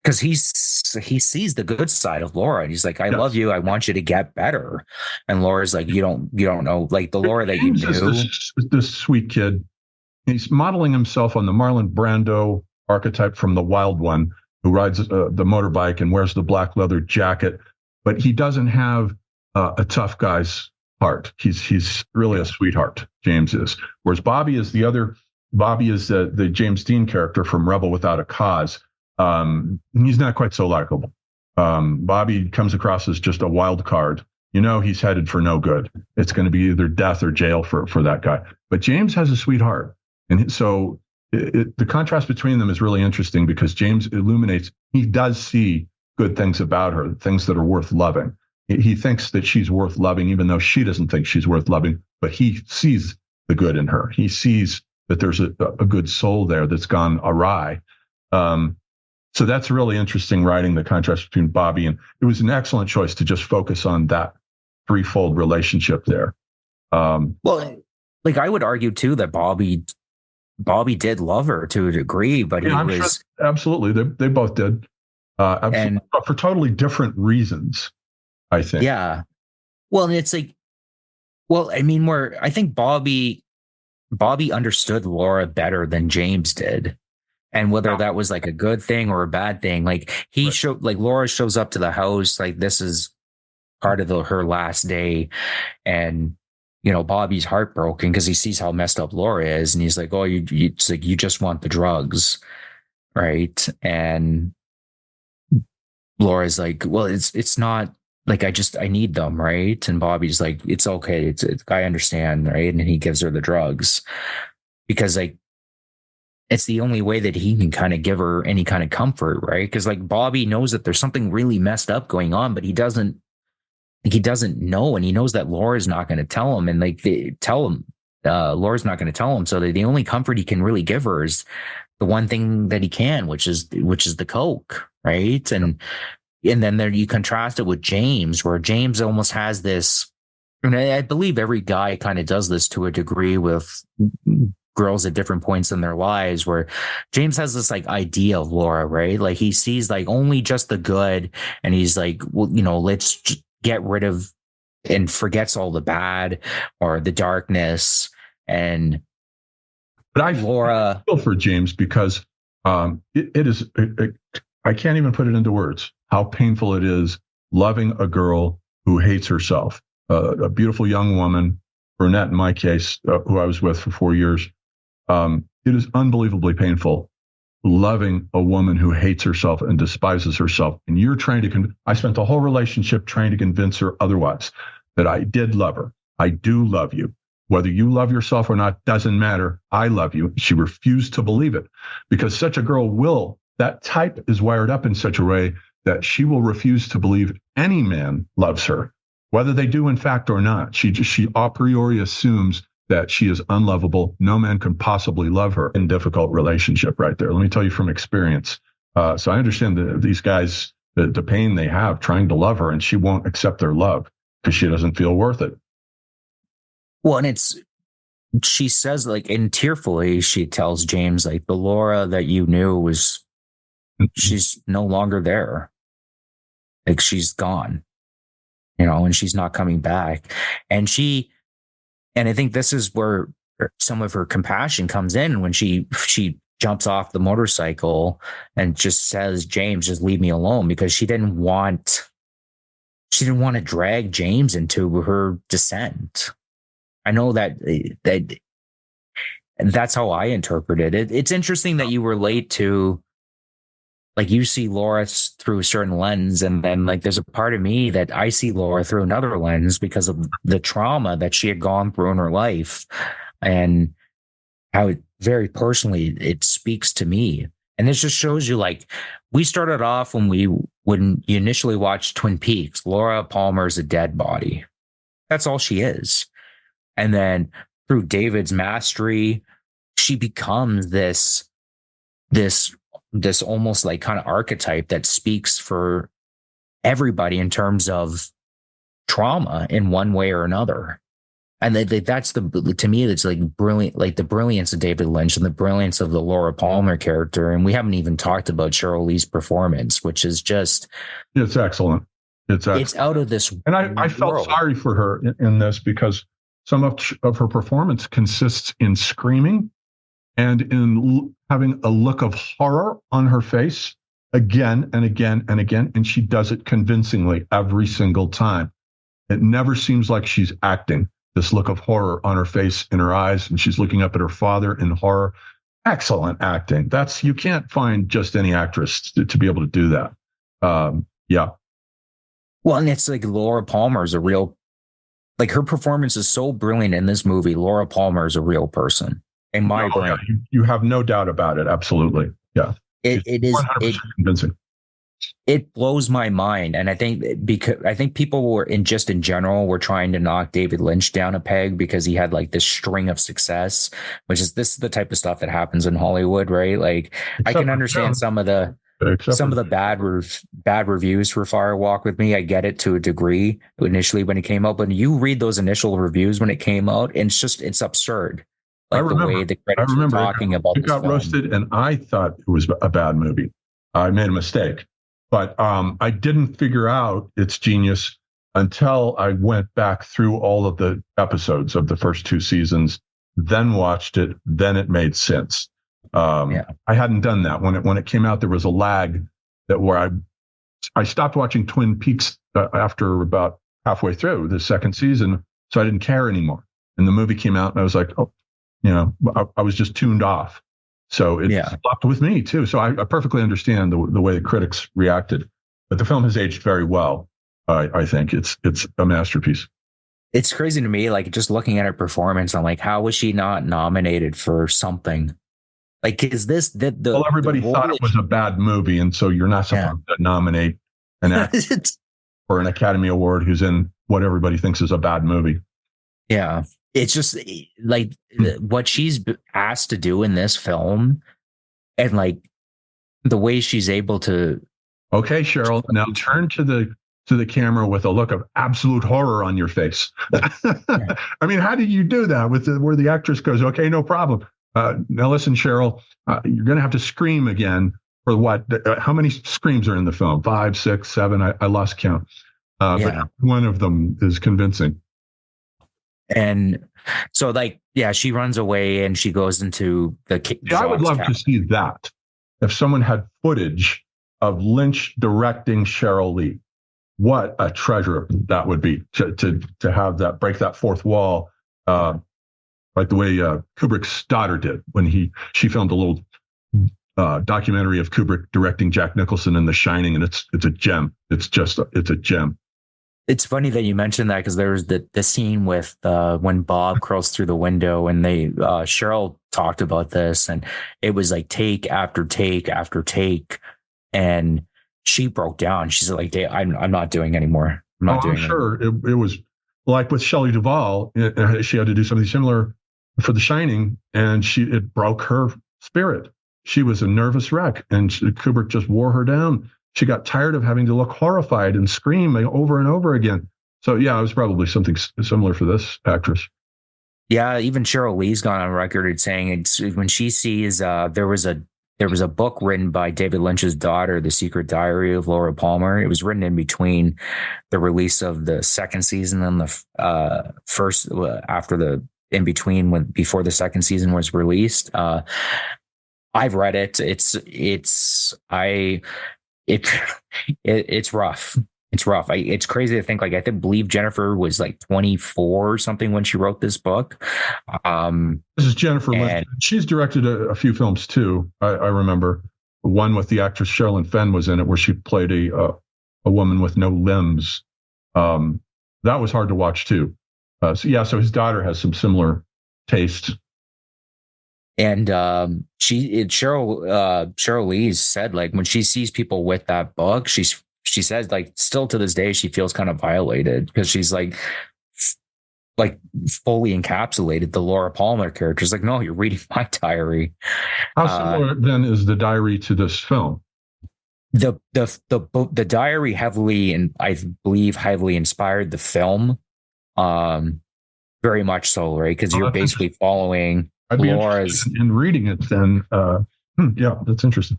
Speaker 2: because he sees the good side of Laura, and he's like, I love you. I want you to get better. And Laura's like, you don't know, like the Laura that you knew.
Speaker 3: This sweet kid. He's modeling himself on the Marlon Brando archetype from The Wild One, who rides the motorbike and wears the black leather jacket. But he doesn't have a tough guy's heart. He's really a sweetheart. James is. Whereas Bobby is the James Dean character from Rebel Without a Cause. He's not quite so likable. Bobby comes across as just a wild card. He's headed for no good. It's going to be either death or jail for that guy. But James has a sweetheart. And so the contrast between them is really interesting because James illuminates, he does see good things about her, things that are worth loving. He thinks that she's worth loving, even though she doesn't think she's worth loving, but he sees the good in her. He sees that there's a good soul there that's gone awry. So that's really interesting writing, the contrast between Bobby, and it was an excellent choice to just focus on that threefold relationship there.
Speaker 2: Well, like I would argue too that Bobby did love her to a degree, but sure,
Speaker 3: absolutely. They both did. Absolutely, but for totally different reasons, I think.
Speaker 2: Yeah. Well, and it's like, I think Bobby understood Laura better than James did. And whether that was like a good thing or a bad thing, like showed, like Laura shows up to the house, like this is part of her last day. And, Bobby's heartbroken because he sees how messed up Laura is. And he's like, oh, it's like, you just want the drugs. Right. And Laura's like, well, it's not like, I need them. Right. And Bobby's like, it's okay. I understand. Right. And he gives her the drugs because like, it's the only way that he can kind of give her any kind of comfort, right? Because like Bobby knows that there's something really messed up going on, but he doesn't know, and he knows that Laura's not going to tell him, and like they tell him, Laura's not going to tell him. So the only comfort he can really give her is the one thing that he can, which is the coke, right? And then there you contrast it with James, where James almost has this, and I believe every guy kind of does this to a degree with girls at different points in their lives, where James has this like idea of Laura, right? Like he sees like only just the good, and he's like, well, let's get rid of and forgets all the bad or the darkness. But I feel for James because
Speaker 3: it is, I can't even put it into words how painful it is loving a girl who hates herself, a beautiful young woman, brunette in my case, who I was with for 4 years. It is unbelievably painful loving a woman who hates herself and despises herself. And you're trying to, I spent the whole relationship trying to convince her otherwise, that I did love her. I do love you. Whether you love yourself or not doesn't matter. I love you. She refused to believe it because such a girl that type is wired up in such a way that she will refuse to believe any man loves her, whether they do in fact or not. She a priori assumes that she is unlovable. No man can possibly love her in a difficult relationship right there. Let me tell you from experience. So I understand these guys, the pain they have trying to love her, and she won't accept their love because she doesn't feel worth it.
Speaker 2: Well, and she says like, and tearfully, she tells James like, the Laura that you knew she's no longer there. Like she's gone, and she's not coming back. And I think this is where some of her compassion comes in when she jumps off the motorcycle and just says, James, just leave me alone, because she didn't want to drag James into her descent. I know that's how I interpreted it. It's interesting that you relate to, like, you see Laura through a certain lens, and then like there's a part of me that I see Laura through another lens because of the trauma that she had gone through in her life, and how it very personally it speaks to me. And this just shows you, like, we started off when you initially watched Twin Peaks, Laura Palmer is a dead body. That's all she is. And then through David's mastery, she becomes this almost like kind of archetype that speaks for everybody in terms of trauma in one way or another. And that's to me, it's like brilliant, like the brilliance of David Lynch and the brilliance of the Laura Palmer character. And we haven't even talked about Cheryl Lee's performance, which is just,
Speaker 3: it's excellent.
Speaker 2: It's out of this.
Speaker 3: And I felt sorry for her in this, because some of her performance consists in screaming and in having a look of horror on her face again and again and again. And she does it convincingly every single time. It never seems like she's acting. This look of horror on her face, in her eyes, and she's looking up at her father in horror. Excellent acting. You can't find just any actress to be able to do that. Yeah.
Speaker 2: Well, and it's like Laura Palmer is a real, like her performance is so brilliant in this movie. Laura Palmer is a real person in my brain.
Speaker 3: Yeah, you have no doubt about it. Absolutely. Yeah.
Speaker 2: It is
Speaker 3: 100% convincing.
Speaker 2: It blows my mind. And I think people were in general were trying to knock David Lynch down a peg because he had like this string of success, which is this is the type of stuff that happens in Hollywood, right? Like I can understand some of the bad reviews for Fire Walk with Me. I get it to a degree initially when it came out, but you read those initial reviews when it came out, and it's absurd. Like the way the critics were talking about
Speaker 3: it got roasted, and I thought it was a bad movie. I made a mistake. But I didn't figure out its genius until I went back through all of the episodes of the first 2 seasons, then watched it, then it made sense. I hadn't done that. When it came out, there was a lag where I stopped watching Twin Peaks after about halfway through the second season, so I didn't care anymore. And the movie came out, and I was like, I was just tuned off. So it flopped with me too. So I perfectly understand the way the critics reacted, but the film has aged very well. I think it's a masterpiece.
Speaker 2: It's crazy to me, like just looking at her performance, I'm like, how was she not nominated for something? Like, is this well,
Speaker 3: everybody thought it was a bad movie, and so you're not supposed to nominate an actor for an Academy Award who's in what everybody thinks is a bad movie.
Speaker 2: Yeah. It's just like what she's asked to do in this film, and like the way she's able to. Okay,
Speaker 3: Cheryl, now turn to the camera with a look of absolute horror on your face. I mean, how did you do that where the actress goes, okay, no problem. Now listen, Cheryl, you're going to have to scream again for what? How many screams are in the film? 5, 6, 7? I lost count. But one of them is convincing.
Speaker 2: And so, like, she runs away and she goes into the.
Speaker 3: I would love to see that. If someone had footage of Lynch directing Cheryl Lee, what a treasure that would be to have that, break that fourth wall, like the way Kubrick's daughter did when she filmed a little documentary of Kubrick directing Jack Nicholson in The Shining, and it's a gem. It's a gem.
Speaker 2: It's funny that you mentioned that, because there was the scene with when Bob crawls through the window, and Cheryl talked about this, and it was like take after take after take, and she broke down. She's like, I'm not doing anymore.
Speaker 3: I'm sure it was like with Shelley Duvall. She had to do something similar for The Shining, and it broke her spirit. She was a nervous wreck, and Kubrick just wore her down. She got tired of having to look horrified and scream over and over again. So it was probably something similar for this actress.
Speaker 2: Yeah, even Cheryl Lee's gone on record saying it's when she sees there was a book written by David Lynch's daughter, The Secret Diary of Laura Palmer. It was written in between the release of the second season and the first before the second season was released. I've read it. It's rough. It's rough. It's crazy to think, like, I believe Jennifer was like 24 or something when she wrote this book.
Speaker 3: This is Jennifer Lynch. She's directed a few films too. I remember one with the actress Sherilyn Fenn was in it, where she played a woman with no limbs. That was hard to watch too. So his daughter has some similar taste.
Speaker 2: And Cheryl Lee said, like, when she sees people with that book, she says, like, still to this day she feels kind of violated, because she's like fully encapsulated the Laura Palmer character. It's like, no, you're reading my diary.
Speaker 3: How similar then is the diary to this film?
Speaker 2: The diary heavily, and I believe heavily inspired the film. Very much so, right? Because you're basically following
Speaker 3: I'd be
Speaker 2: Laura's
Speaker 3: interested in reading it then. Yeah, that's interesting.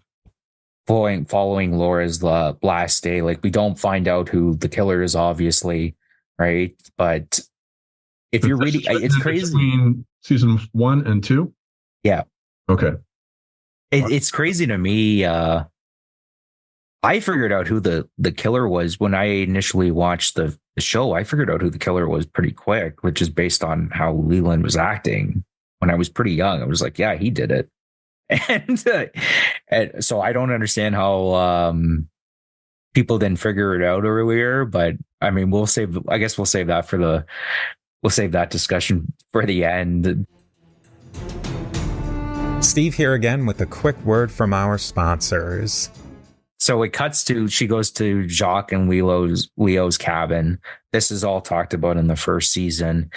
Speaker 2: following Laura's last day. Like, we don't find out who the killer is, obviously, right? But if you're reading, it's crazy.
Speaker 3: Between season 1 and 2?
Speaker 2: Yeah.
Speaker 3: Okay.
Speaker 2: It's crazy to me. I figured out who the killer was when I initially watched the show. I figured out who the killer was pretty quick, which is based on how Leland was acting when I was pretty young. I was like, yeah, he did it. And so I don't understand how people didn't figure it out earlier. But I mean, we'll save that discussion for the end.
Speaker 4: Steve here again with a quick word from our sponsors.
Speaker 2: So it cuts to, she goes to Jacques and Leo's cabin. This is all talked about in the first season.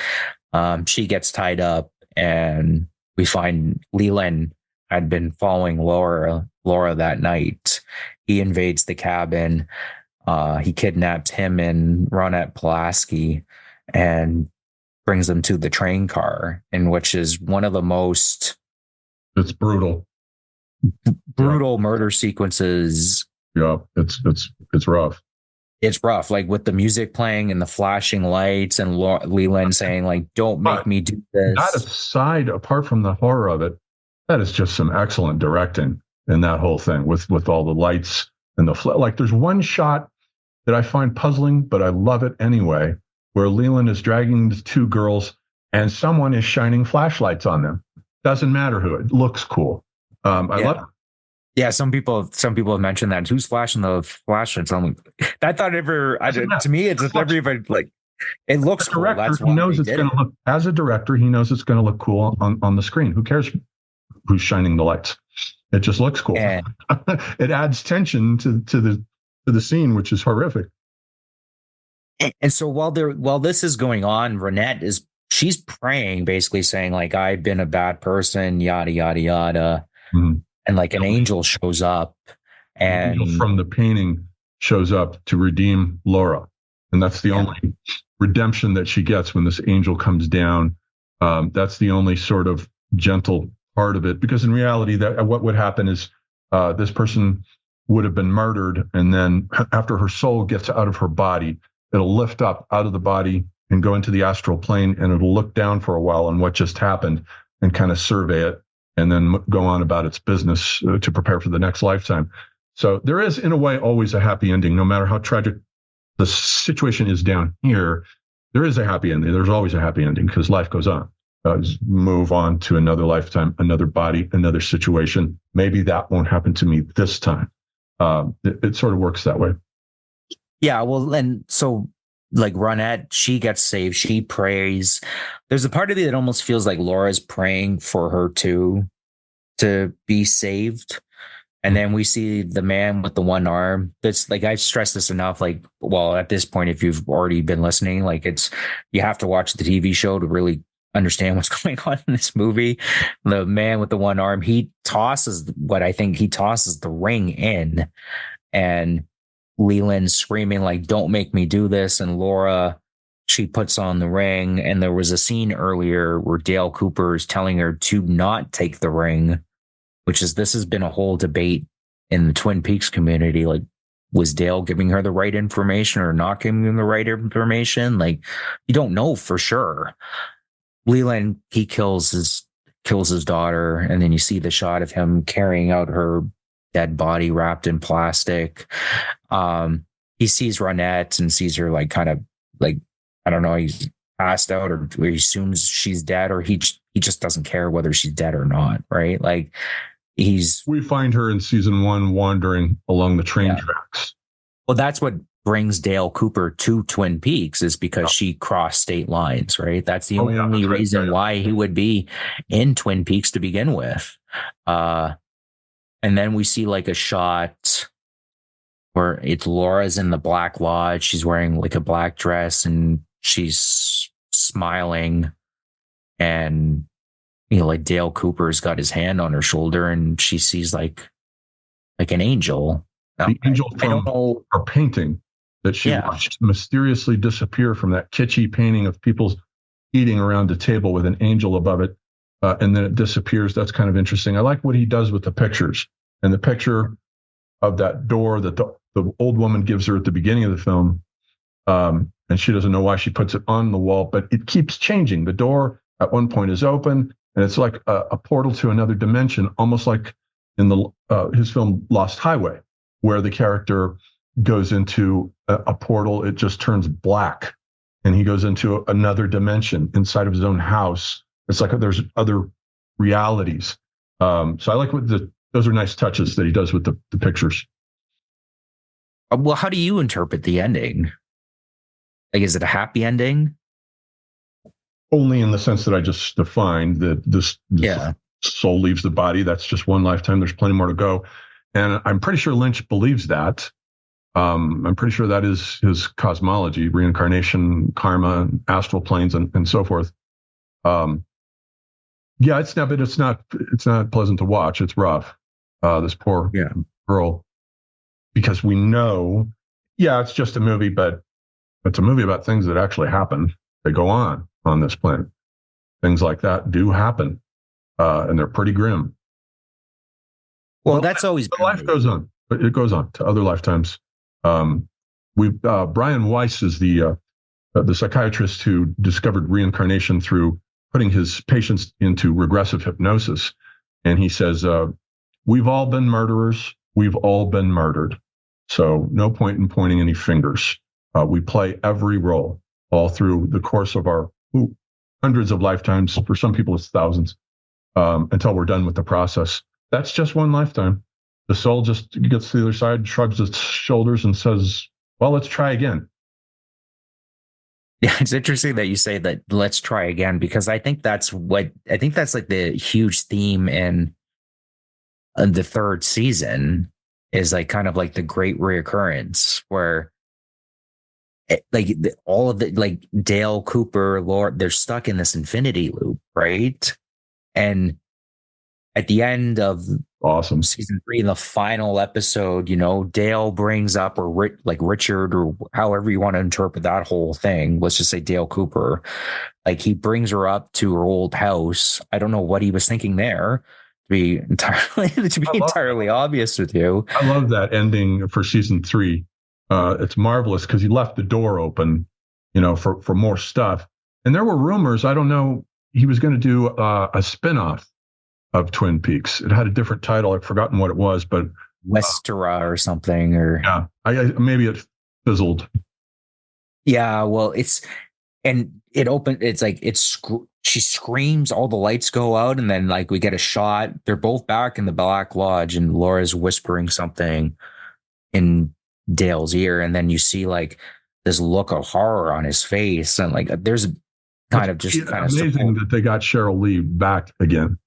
Speaker 2: She gets tied up, and we find Leland had been following Laura that night. He invades the cabin. He kidnaps him and Ronette Pulaski and brings them to the train car, in which is one of the most
Speaker 3: It's brutal
Speaker 2: murder sequences.
Speaker 3: Yeah, it's rough.
Speaker 2: It's rough, like with the music playing and the flashing lights and Leland saying, like, don't make me do this.
Speaker 3: That aside, apart from the horror of it, that is just some excellent directing in that whole thing with all the lights and like there's one shot that I find puzzling, but I love it anyway, where Leland is dragging the two girls and someone is shining flashlights on them. Doesn't matter who, it looks cool. I love it.
Speaker 2: Yeah, some people have mentioned that. Who's flashing the flashlights? I'm like, that thought ever. To me, it's just never even like. It looks cool. That's why he knows it's going to
Speaker 3: look. As a director, he knows it's going to look cool on the screen. Who cares who's shining the lights? It just looks cool. It adds tension to the scene, which is horrific.
Speaker 2: And so while this is going on, Ronette she's praying, basically saying, like, I've been a bad person, yada yada yada. Mm-hmm. And like an angel shows up, and
Speaker 3: angel from the painting shows up to redeem Laura. And that's the only redemption that she gets when this angel comes down. That's the only sort of gentle part of it, because in reality, that what would happen is this person would have been murdered. And then after her soul gets out of her body, it'll lift up out of the body and go into the astral plane, and it'll look down for a while on what just happened and kind of survey it, and then go on about its business to prepare for the next lifetime. So there is, in a way, always a happy ending. No matter how tragic the situation is down here, there is a happy ending. There's always a happy ending because life goes on. Move on to another lifetime, another body, another situation. Maybe that won't happen to me this time. It sort of works that way.
Speaker 2: Yeah, well, and so like Ronette, she gets saved. She prays. There's a part of it that almost feels like Laura's praying for her to be saved. And then we see the man with the one arm. That's like, I've stressed this enough. Like, well, at this point, if you've already been listening, like you have to watch the TV show to really understand what's going on in this movie. The man with the one arm, he tosses the ring in, and Leland screaming, like, don't make me do this. And Laura, she puts on the ring. And there was a scene earlier where Dale Cooper is telling her to not take the ring, this has been a whole debate in the Twin Peaks community. Like, was Dale giving her the right information or not giving her the right information? Like, you don't know for sure. Leland, he kills his daughter. And then you see the shot of him carrying out her dead body wrapped in plastic. He sees Ronette and sees her like kind of like, I don't know, he's passed out, or he assumes she's dead, or he just doesn't care whether she's dead or not, right? Like we find her in season 1 wandering along the train tracks. Well, that's what brings Dale Cooper to Twin Peaks, is because she crossed state lines, right? That's the only reason why he would be in Twin Peaks to begin with. And then we see like a shot where it's Laura's in the Black Lodge. She's wearing like a black dress and she's smiling. And, like Dale Cooper's got his hand on her shoulder, and she sees like an angel.
Speaker 3: The angel from her painting that she watched mysteriously disappear from that kitschy painting of people's eating around a table with an angel above it, and then it disappears. That's kind of interesting. I like what he does with the pictures, and the picture of that door that the old woman gives her at the beginning of the film, and she doesn't know why she puts it on the wall, but it keeps changing. The door at one point is open, and it's like a portal to another dimension, almost like in his film Lost Highway, where the character goes into a portal. It just turns black, and he goes into another dimension inside of his own house. It's like there's other realities. So I like those are nice touches that he does with the pictures.
Speaker 2: Well, how do you interpret the ending? Like, is it a happy ending?
Speaker 3: Only in the sense that I just defined, that this soul leaves the body. That's just one lifetime. There's plenty more to go. And I'm pretty sure Lynch believes that. I'm pretty sure that is his cosmology, reincarnation, karma, astral planes, and so forth. Yeah, it's not pleasant to watch. It's rough. This poor girl, because we know, it's just a movie, but it's a movie about things that actually happen. They go on this planet. Things like that do happen, and they're pretty grim.
Speaker 2: Well, that's always
Speaker 3: been life goes on, but it goes on to other lifetimes. Brian Weiss is the psychiatrist who discovered reincarnation through putting his patients into regressive hypnosis, and he says, "We've all been murderers. We've all been murdered. So no point in pointing any fingers. We play every role all through the course of our hundreds of lifetimes. For some people, it's thousands, until we're done with the process. That's just one lifetime. The soul just gets to the other side, shrugs its shoulders, and says, well, let's try again."
Speaker 2: Yeah, it's interesting that you say that, let's try again, because I think that's like the huge theme in the third season, is like kind of like the great reoccurrence, where all of the, like, Dale, Cooper, Laura, they're stuck in this infinity loop, right? And at the end of season 3, in the final episode, Dale brings up, or Richard, or however you want to interpret that whole thing, let's just say Dale Cooper, like, he brings her up to her old house. I don't know what he was thinking there, to be entirely obvious with you.
Speaker 3: I love that ending for season 3. It's marvelous because he left the door open, for more stuff. And there were rumors, I don't know, he was going to do a spinoff of Twin Peaks. It had a different title. I've forgotten what it was, but
Speaker 2: Westera or something, or
Speaker 3: maybe it fizzled.
Speaker 2: Yeah, well, she screams, all the lights go out, and then, like, we get a shot. They're both back in the Black Lodge, and Laura's whispering something in Dale's ear, and then you see, like, this look of horror on his face, and, like, there's amazing
Speaker 3: that they got Cheryl Lee back again.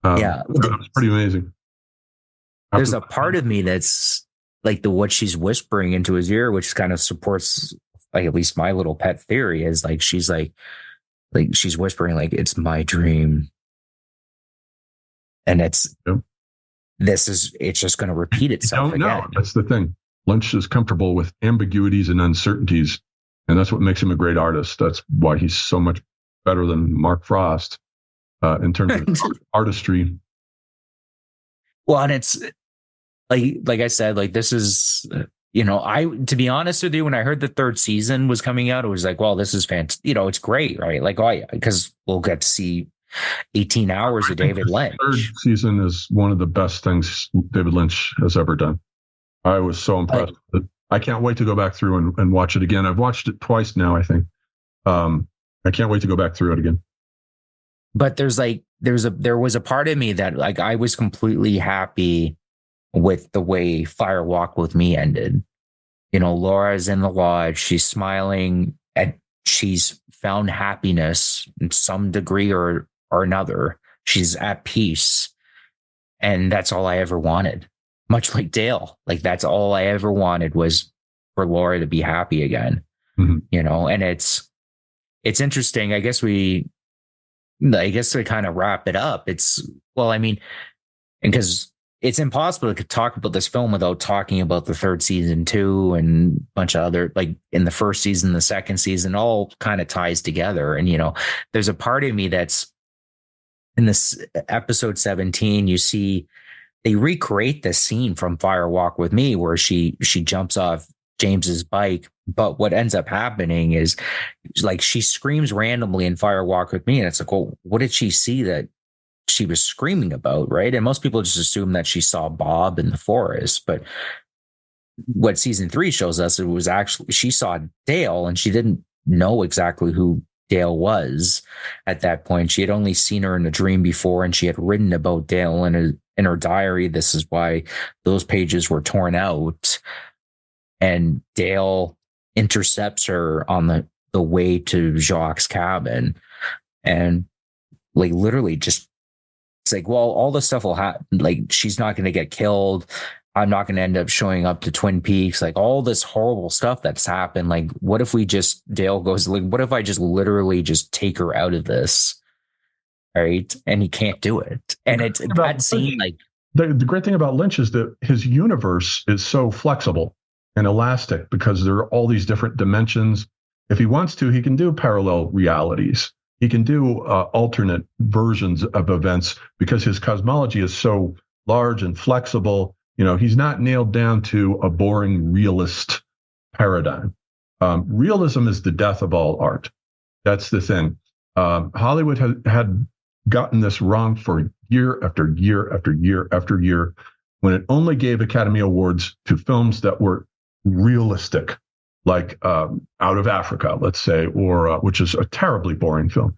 Speaker 3: It's pretty amazing.
Speaker 2: There's a part of me that's like what she's whispering into his ear, which kind of supports, like, at least my little pet theory, is like she's she's whispering, like, it's my dream, and it's just going to repeat itself again. No,
Speaker 3: that's the thing. Lynch is comfortable with ambiguities and uncertainties, and that's what makes him a great artist. That's why he's so much better than Mark Frost. In terms of artistry.
Speaker 2: Well, and it's like I said, like, this is, to be honest with you, when I heard the third season was coming out, it was like, well, this is fantastic. It's great, right? Like, because we'll get to see 18 hours of David Lynch.
Speaker 3: The third season is one of the best things David Lynch has ever done. I was so impressed. I can't wait to go back through and watch it again. I've watched it twice now, I think. I can't wait to go back through it again.
Speaker 2: But there was a part of me that, like, I was completely happy with the way Fire Walk with Me ended. Laura's in the lodge, she's smiling, she's found happiness in some degree or another. She's at peace, and that's all I ever wanted. Much like Dale, like, that's all I ever wanted, was for Laura to be happy again. Mm-hmm. And it's interesting. I guess to kind of wrap it up, because it's impossible to talk about this film without talking about the third season too, and a bunch of other, like in the first season, the second season, all kind of ties together. And, there's a part of me that's in this episode 17, you see they recreate this scene from Fire Walk with Me where she jumps off James's bike. But what ends up happening is like she screams randomly in Fire Walk with Me. And it's like, well, what did she see that she was screaming about, right? And most people just assume that she saw Bob in the forest, but what season 3 shows us, it was actually she saw Dale, and she didn't know exactly who Dale was at that point. She had only seen her in a dream before, and she had written about Dale in her diary. This is why those pages were torn out, and Dale intercepts her on the way to Jacques' cabin, and like literally just, it's like, well, all this stuff will happen. Like, she's not going to get killed. I'm not going to end up showing up to Twin Peaks. Like, all this horrible stuff that's happened. Like, what if Dale goes, like, what if I just literally just take her out of this? Right. And he can't do it. And it's that scene, like,
Speaker 3: the great thing about Lynch is that his universe is so flexible and elastic because there are all these different dimensions. If he wants to, he can do parallel realities. He can do alternate versions of events because his cosmology is so large and flexible. He's not nailed down to a boring realist paradigm. Realism is the death of all art. That's the thing. Hollywood had gotten this wrong for year after year after year after year when it only gave Academy Awards to films that were realistic, like Out of Africa, let's say, or which is a terribly boring film.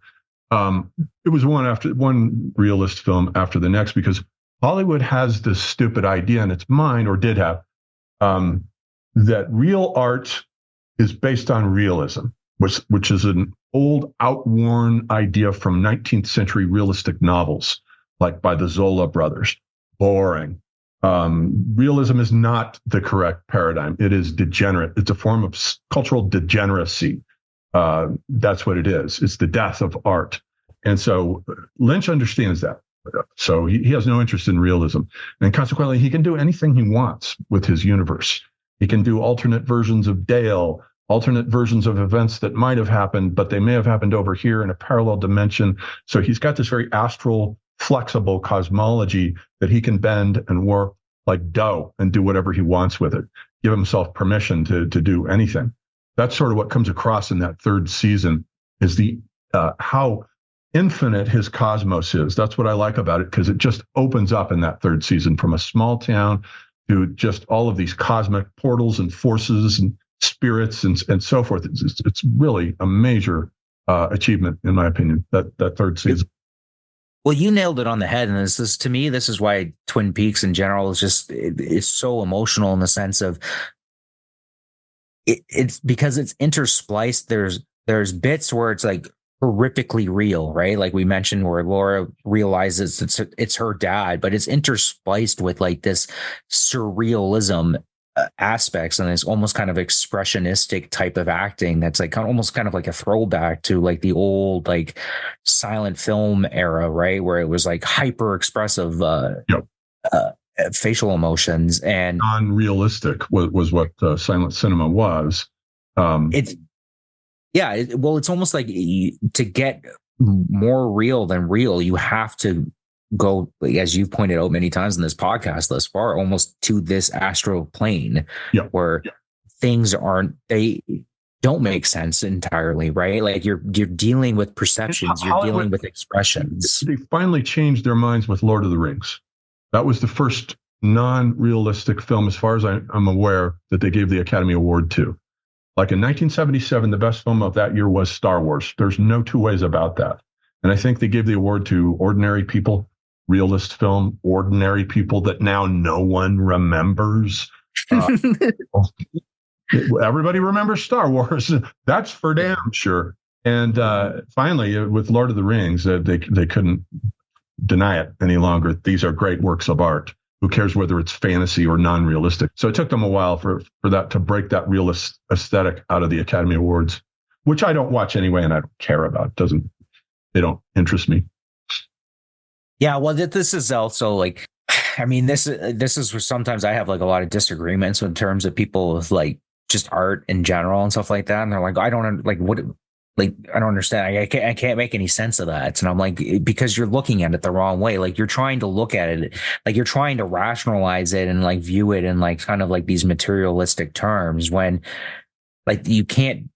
Speaker 3: It was one realist film after the next because Hollywood has this stupid idea in its mind, or did have, that real art is based on realism, which is an old, outworn idea from 19th century realistic novels, like by the Zola brothers. Boring. Realism is not the correct paradigm. It is degenerate. It's a form of cultural degeneracy. That's what it is. It's the death of art. And so Lynch understands that. So he has no interest in realism. And consequently, he can do anything he wants with his universe. He can do alternate versions of Dale, alternate versions of events that might have happened, but they may have happened over here in a parallel dimension. So he's got this very astral, flexible cosmology that he can bend and warp like dough and do whatever he wants with it, give himself permission to do anything. That's sort of what comes across in that third season is the how infinite his cosmos is. That's what I like about it, because it just opens up in that third season from a small town to just all of these cosmic portals and forces and spirits and so forth. It's really a major achievement, in my opinion, that third season.
Speaker 2: Well, you nailed it on the head. And to me, this is why Twin Peaks in general is just, it's so emotional in the sense of it's because it's interspliced. There's bits where it's like horrifically real, right? Like we mentioned, where Laura realizes it's her dad, but it's interspliced with like this surrealism aspects, and it's almost kind of expressionistic type of acting that's like almost kind of like a throwback to like the old like silent film era, right, where it was like hyper expressive facial emotions, and
Speaker 3: non-realistic was what silent cinema was.
Speaker 2: It's almost like to get more real than real, you have to go, as you've pointed out many times in this podcast thus far, almost to this astral plane where things they don't make sense entirely, right? Like you're dealing with perceptions, you're dealing with expressions.
Speaker 3: They finally changed their minds with Lord of the Rings. That was the first non-realistic film, as far as I'm aware, that they gave the Academy Award to. Like in 1977, the best film of that year was Star Wars. There's no two ways about that. And I think they gave the award to Ordinary People, realist film, Ordinary People that now no one remembers. Everybody remembers Star Wars. That's for damn sure. And finally, with Lord of the Rings, they couldn't deny it any longer. These are great works of art. Who cares whether it's fantasy or non-realistic? So it took them a while for that to break that realist aesthetic out of the Academy Awards, which I don't watch anyway, and I don't care about. They don't interest me.
Speaker 2: Yeah, well, this is also like, I mean, this is where sometimes I have like a lot of disagreements in terms of people with like just art in general and stuff like that. And they're like, I don't like what, like, I don't understand. I can't make any sense of that. And I'm like, because you're looking at it the wrong way. Like you're trying to look at it, like you're trying to rationalize it and like view it in like kind of like these materialistic terms when like you can't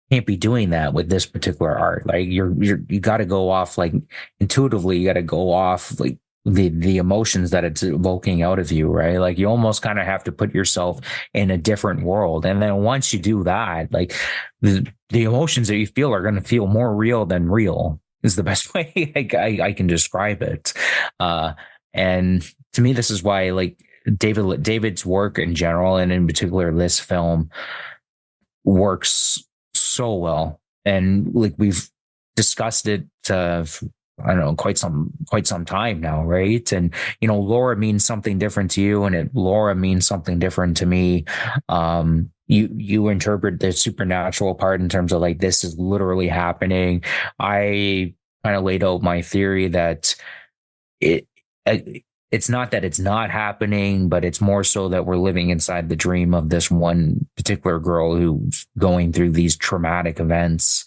Speaker 2: be doing that with this particular art. Like you got to go off like intuitively. You got to go off like the emotions that it's evoking out of you, right? Like you almost kind of have to put yourself in a different world. And then once you do that, like the emotions that you feel are going to feel more real than real is the best way I can describe it. And to me, this is why like David's work in general, and in particular this film, works so well. And like we've discussed it I don't know, quite some time now, right? And you know, Laura means something different to you, and Laura means something different to me. You interpret the supernatural part in terms of like this is literally happening. I kind of laid out my theory that it's not that it's not happening, but it's more so that we're living inside the dream of this one particular girl who's going through these traumatic events.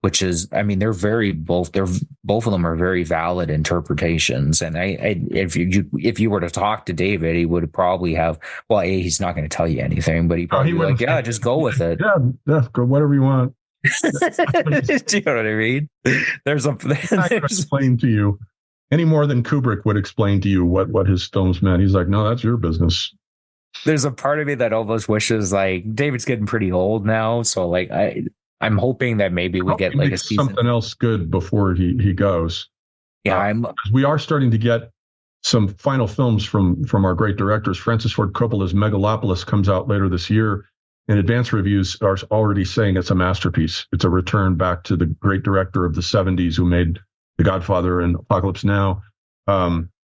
Speaker 2: Which is, I mean, both of them are very valid interpretations. And if you were to talk to David, he would probably have, well, he's not going to tell you anything, but he probably like, yeah, just go with it.
Speaker 3: Yeah, go whatever you want.
Speaker 2: Do you know what I mean? There's
Speaker 3: explain to you any more than Kubrick would explain to you what his films meant. He's like, no, that's your business.
Speaker 2: There's a part of me that almost wishes like David's getting pretty old now. So like, I'm hoping that maybe we get like a season.
Speaker 3: Something else good before he goes.
Speaker 2: Yeah,
Speaker 3: we are starting to get some final films from our great directors. Francis Ford Coppola's Megalopolis comes out later this year, and advance reviews are already saying it's a masterpiece. It's a return back to the great director of the 70s who made The Godfather and Apocalypse Now,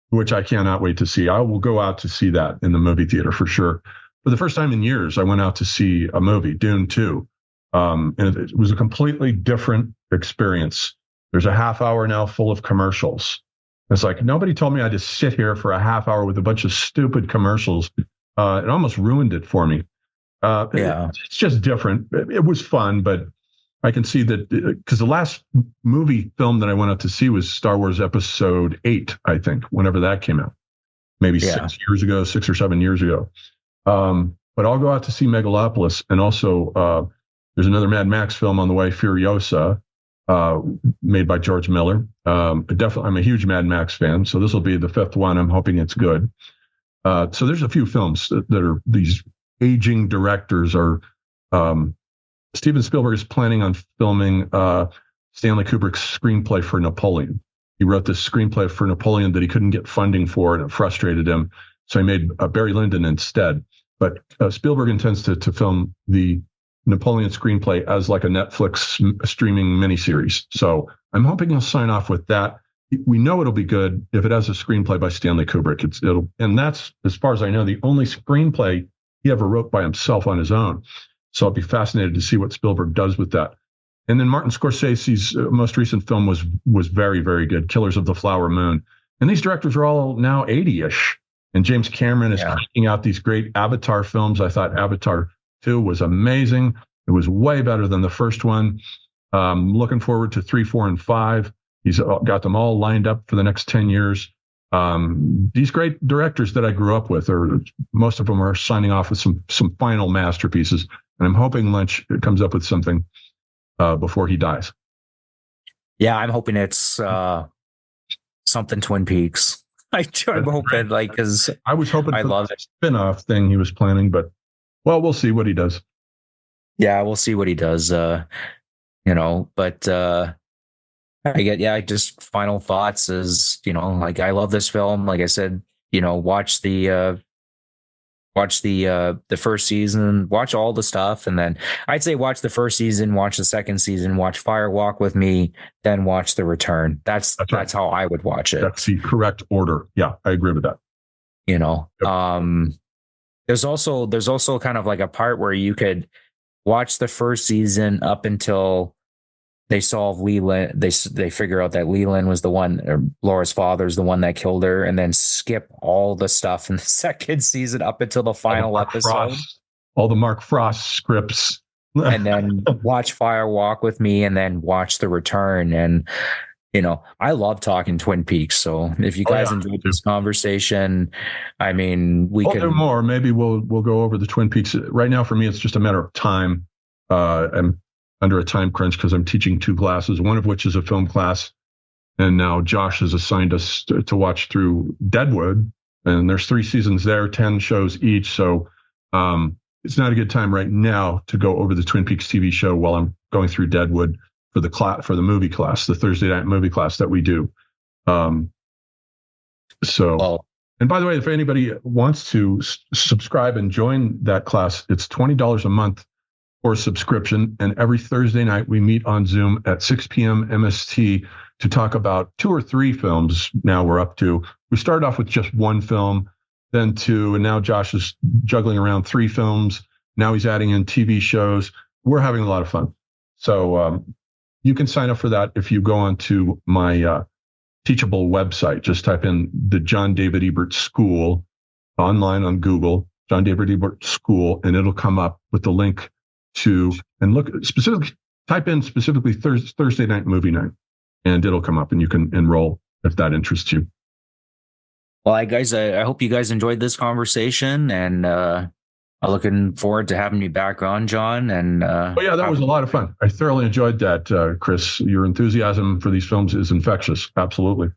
Speaker 3: which I cannot wait to see. I will go out to see that in the movie theater for sure. For the first time in years, I went out to see a movie, Dune 2. And it was a completely different experience. There's a half hour now full of commercials. It's like, nobody told me I had to sit here for a half hour with a bunch of stupid commercials. It almost ruined it for me. It's just different. It was fun, but I can see that because the last movie film that I went out to see was Star Wars Episode 8, I think, whenever that came out, maybe 6 or 7 years ago. But I'll go out to see Megalopolis, and also there's another Mad Max film on the way, Furiosa, made by George Miller. Definitely, I'm a huge Mad Max fan, so this will be the 5th one. I'm hoping it's good. So there's a few films that are these aging directors are. Steven Spielberg is planning on filming Stanley Kubrick's screenplay for Napoleon. He wrote this screenplay for Napoleon that he couldn't get funding for, and it frustrated him. So he made Barry Lyndon instead. But Spielberg intends to film the Napoleon screenplay as like a Netflix streaming miniseries. So I'm hoping he'll sign off with that. We know it'll be good if it has a screenplay by Stanley Kubrick. And that's, as far as I know, the only screenplay he ever wrote by himself on his own. So I'll be fascinated to see what Spielberg does with that. And then Martin Scorsese's most recent film was very, very good, Killers of the Flower Moon. And these directors are all now 80-ish. And James Cameron is cranking out these great Avatar films. I thought Avatar 2 was amazing. It was way better than the first one. Looking forward to 3, 4, and 5. He's got them all lined up for the next 10 years. These great directors that I grew up with, or most of them are signing off with some final masterpieces. And I'm hoping Lynch comes up with something before he dies. Yeah,
Speaker 2: I'm hoping it's something Twin Peaks. I'm hoping, like, because
Speaker 3: I was hoping
Speaker 2: I love
Speaker 3: it. Spin-off thing he was planning, but well, we'll see what he does.
Speaker 2: Yeah, we'll see what he does. But just final thoughts is, like, I love this film. Like I said, watch the first season, watch all the stuff, and then I'd say watch the first season, watch the second season, watch Fire Walk with Me, then watch The Return. That's right. How I would watch it.
Speaker 3: That's the correct order. Yeah, I agree with that.
Speaker 2: Yep. There's also kind of like a part where you could watch the first season up until they solve Leland. They figure out that Leland was the one, or Laura's father's the one that killed her, and then skip all the stuff in the second season up until the final episode.
Speaker 3: All the Mark Frost scripts.
Speaker 2: And then watch Fire Walk with Me, and then watch The Return. And, I love talking Twin Peaks. So if you guys enjoyed this conversation, I mean, we'll do
Speaker 3: more. Maybe we'll go over the Twin Peaks. Right now, for me, it's just a matter of time. I'm under a time crunch because I'm teaching 2 classes, one of which is a film class. And now Josh has assigned us to watch through Deadwood. And there's 3 seasons there, 10 shows each. So it's not a good time right now to go over the Twin Peaks TV show while I'm going through Deadwood for the movie class, the Thursday night movie class that we do. And by the way, if anybody wants to subscribe and join that class, it's $20 a month for subscription. And every Thursday night we meet on Zoom at 6 p.m. MST to talk about 2 or 3 films. Now we're up to, we started off with just 1 film, then 2, and now Josh is juggling around 3 films. Now he's adding in TV shows. We're having a lot of fun. So you can sign up for that if you go onto my Teachable website. Just type in the John David Ebert School online on Google, John David Ebert School, and it'll come up with the link to, and look specifically, type in specifically Thursday night movie night, and it'll come up and you can enroll if that interests you.
Speaker 2: Well, guys, I hope you guys enjoyed this conversation, and I'm looking forward to having you back on, John. And
Speaker 3: that was a lot of fun. I thoroughly enjoyed that, Chris. Your enthusiasm for these films is infectious. Absolutely.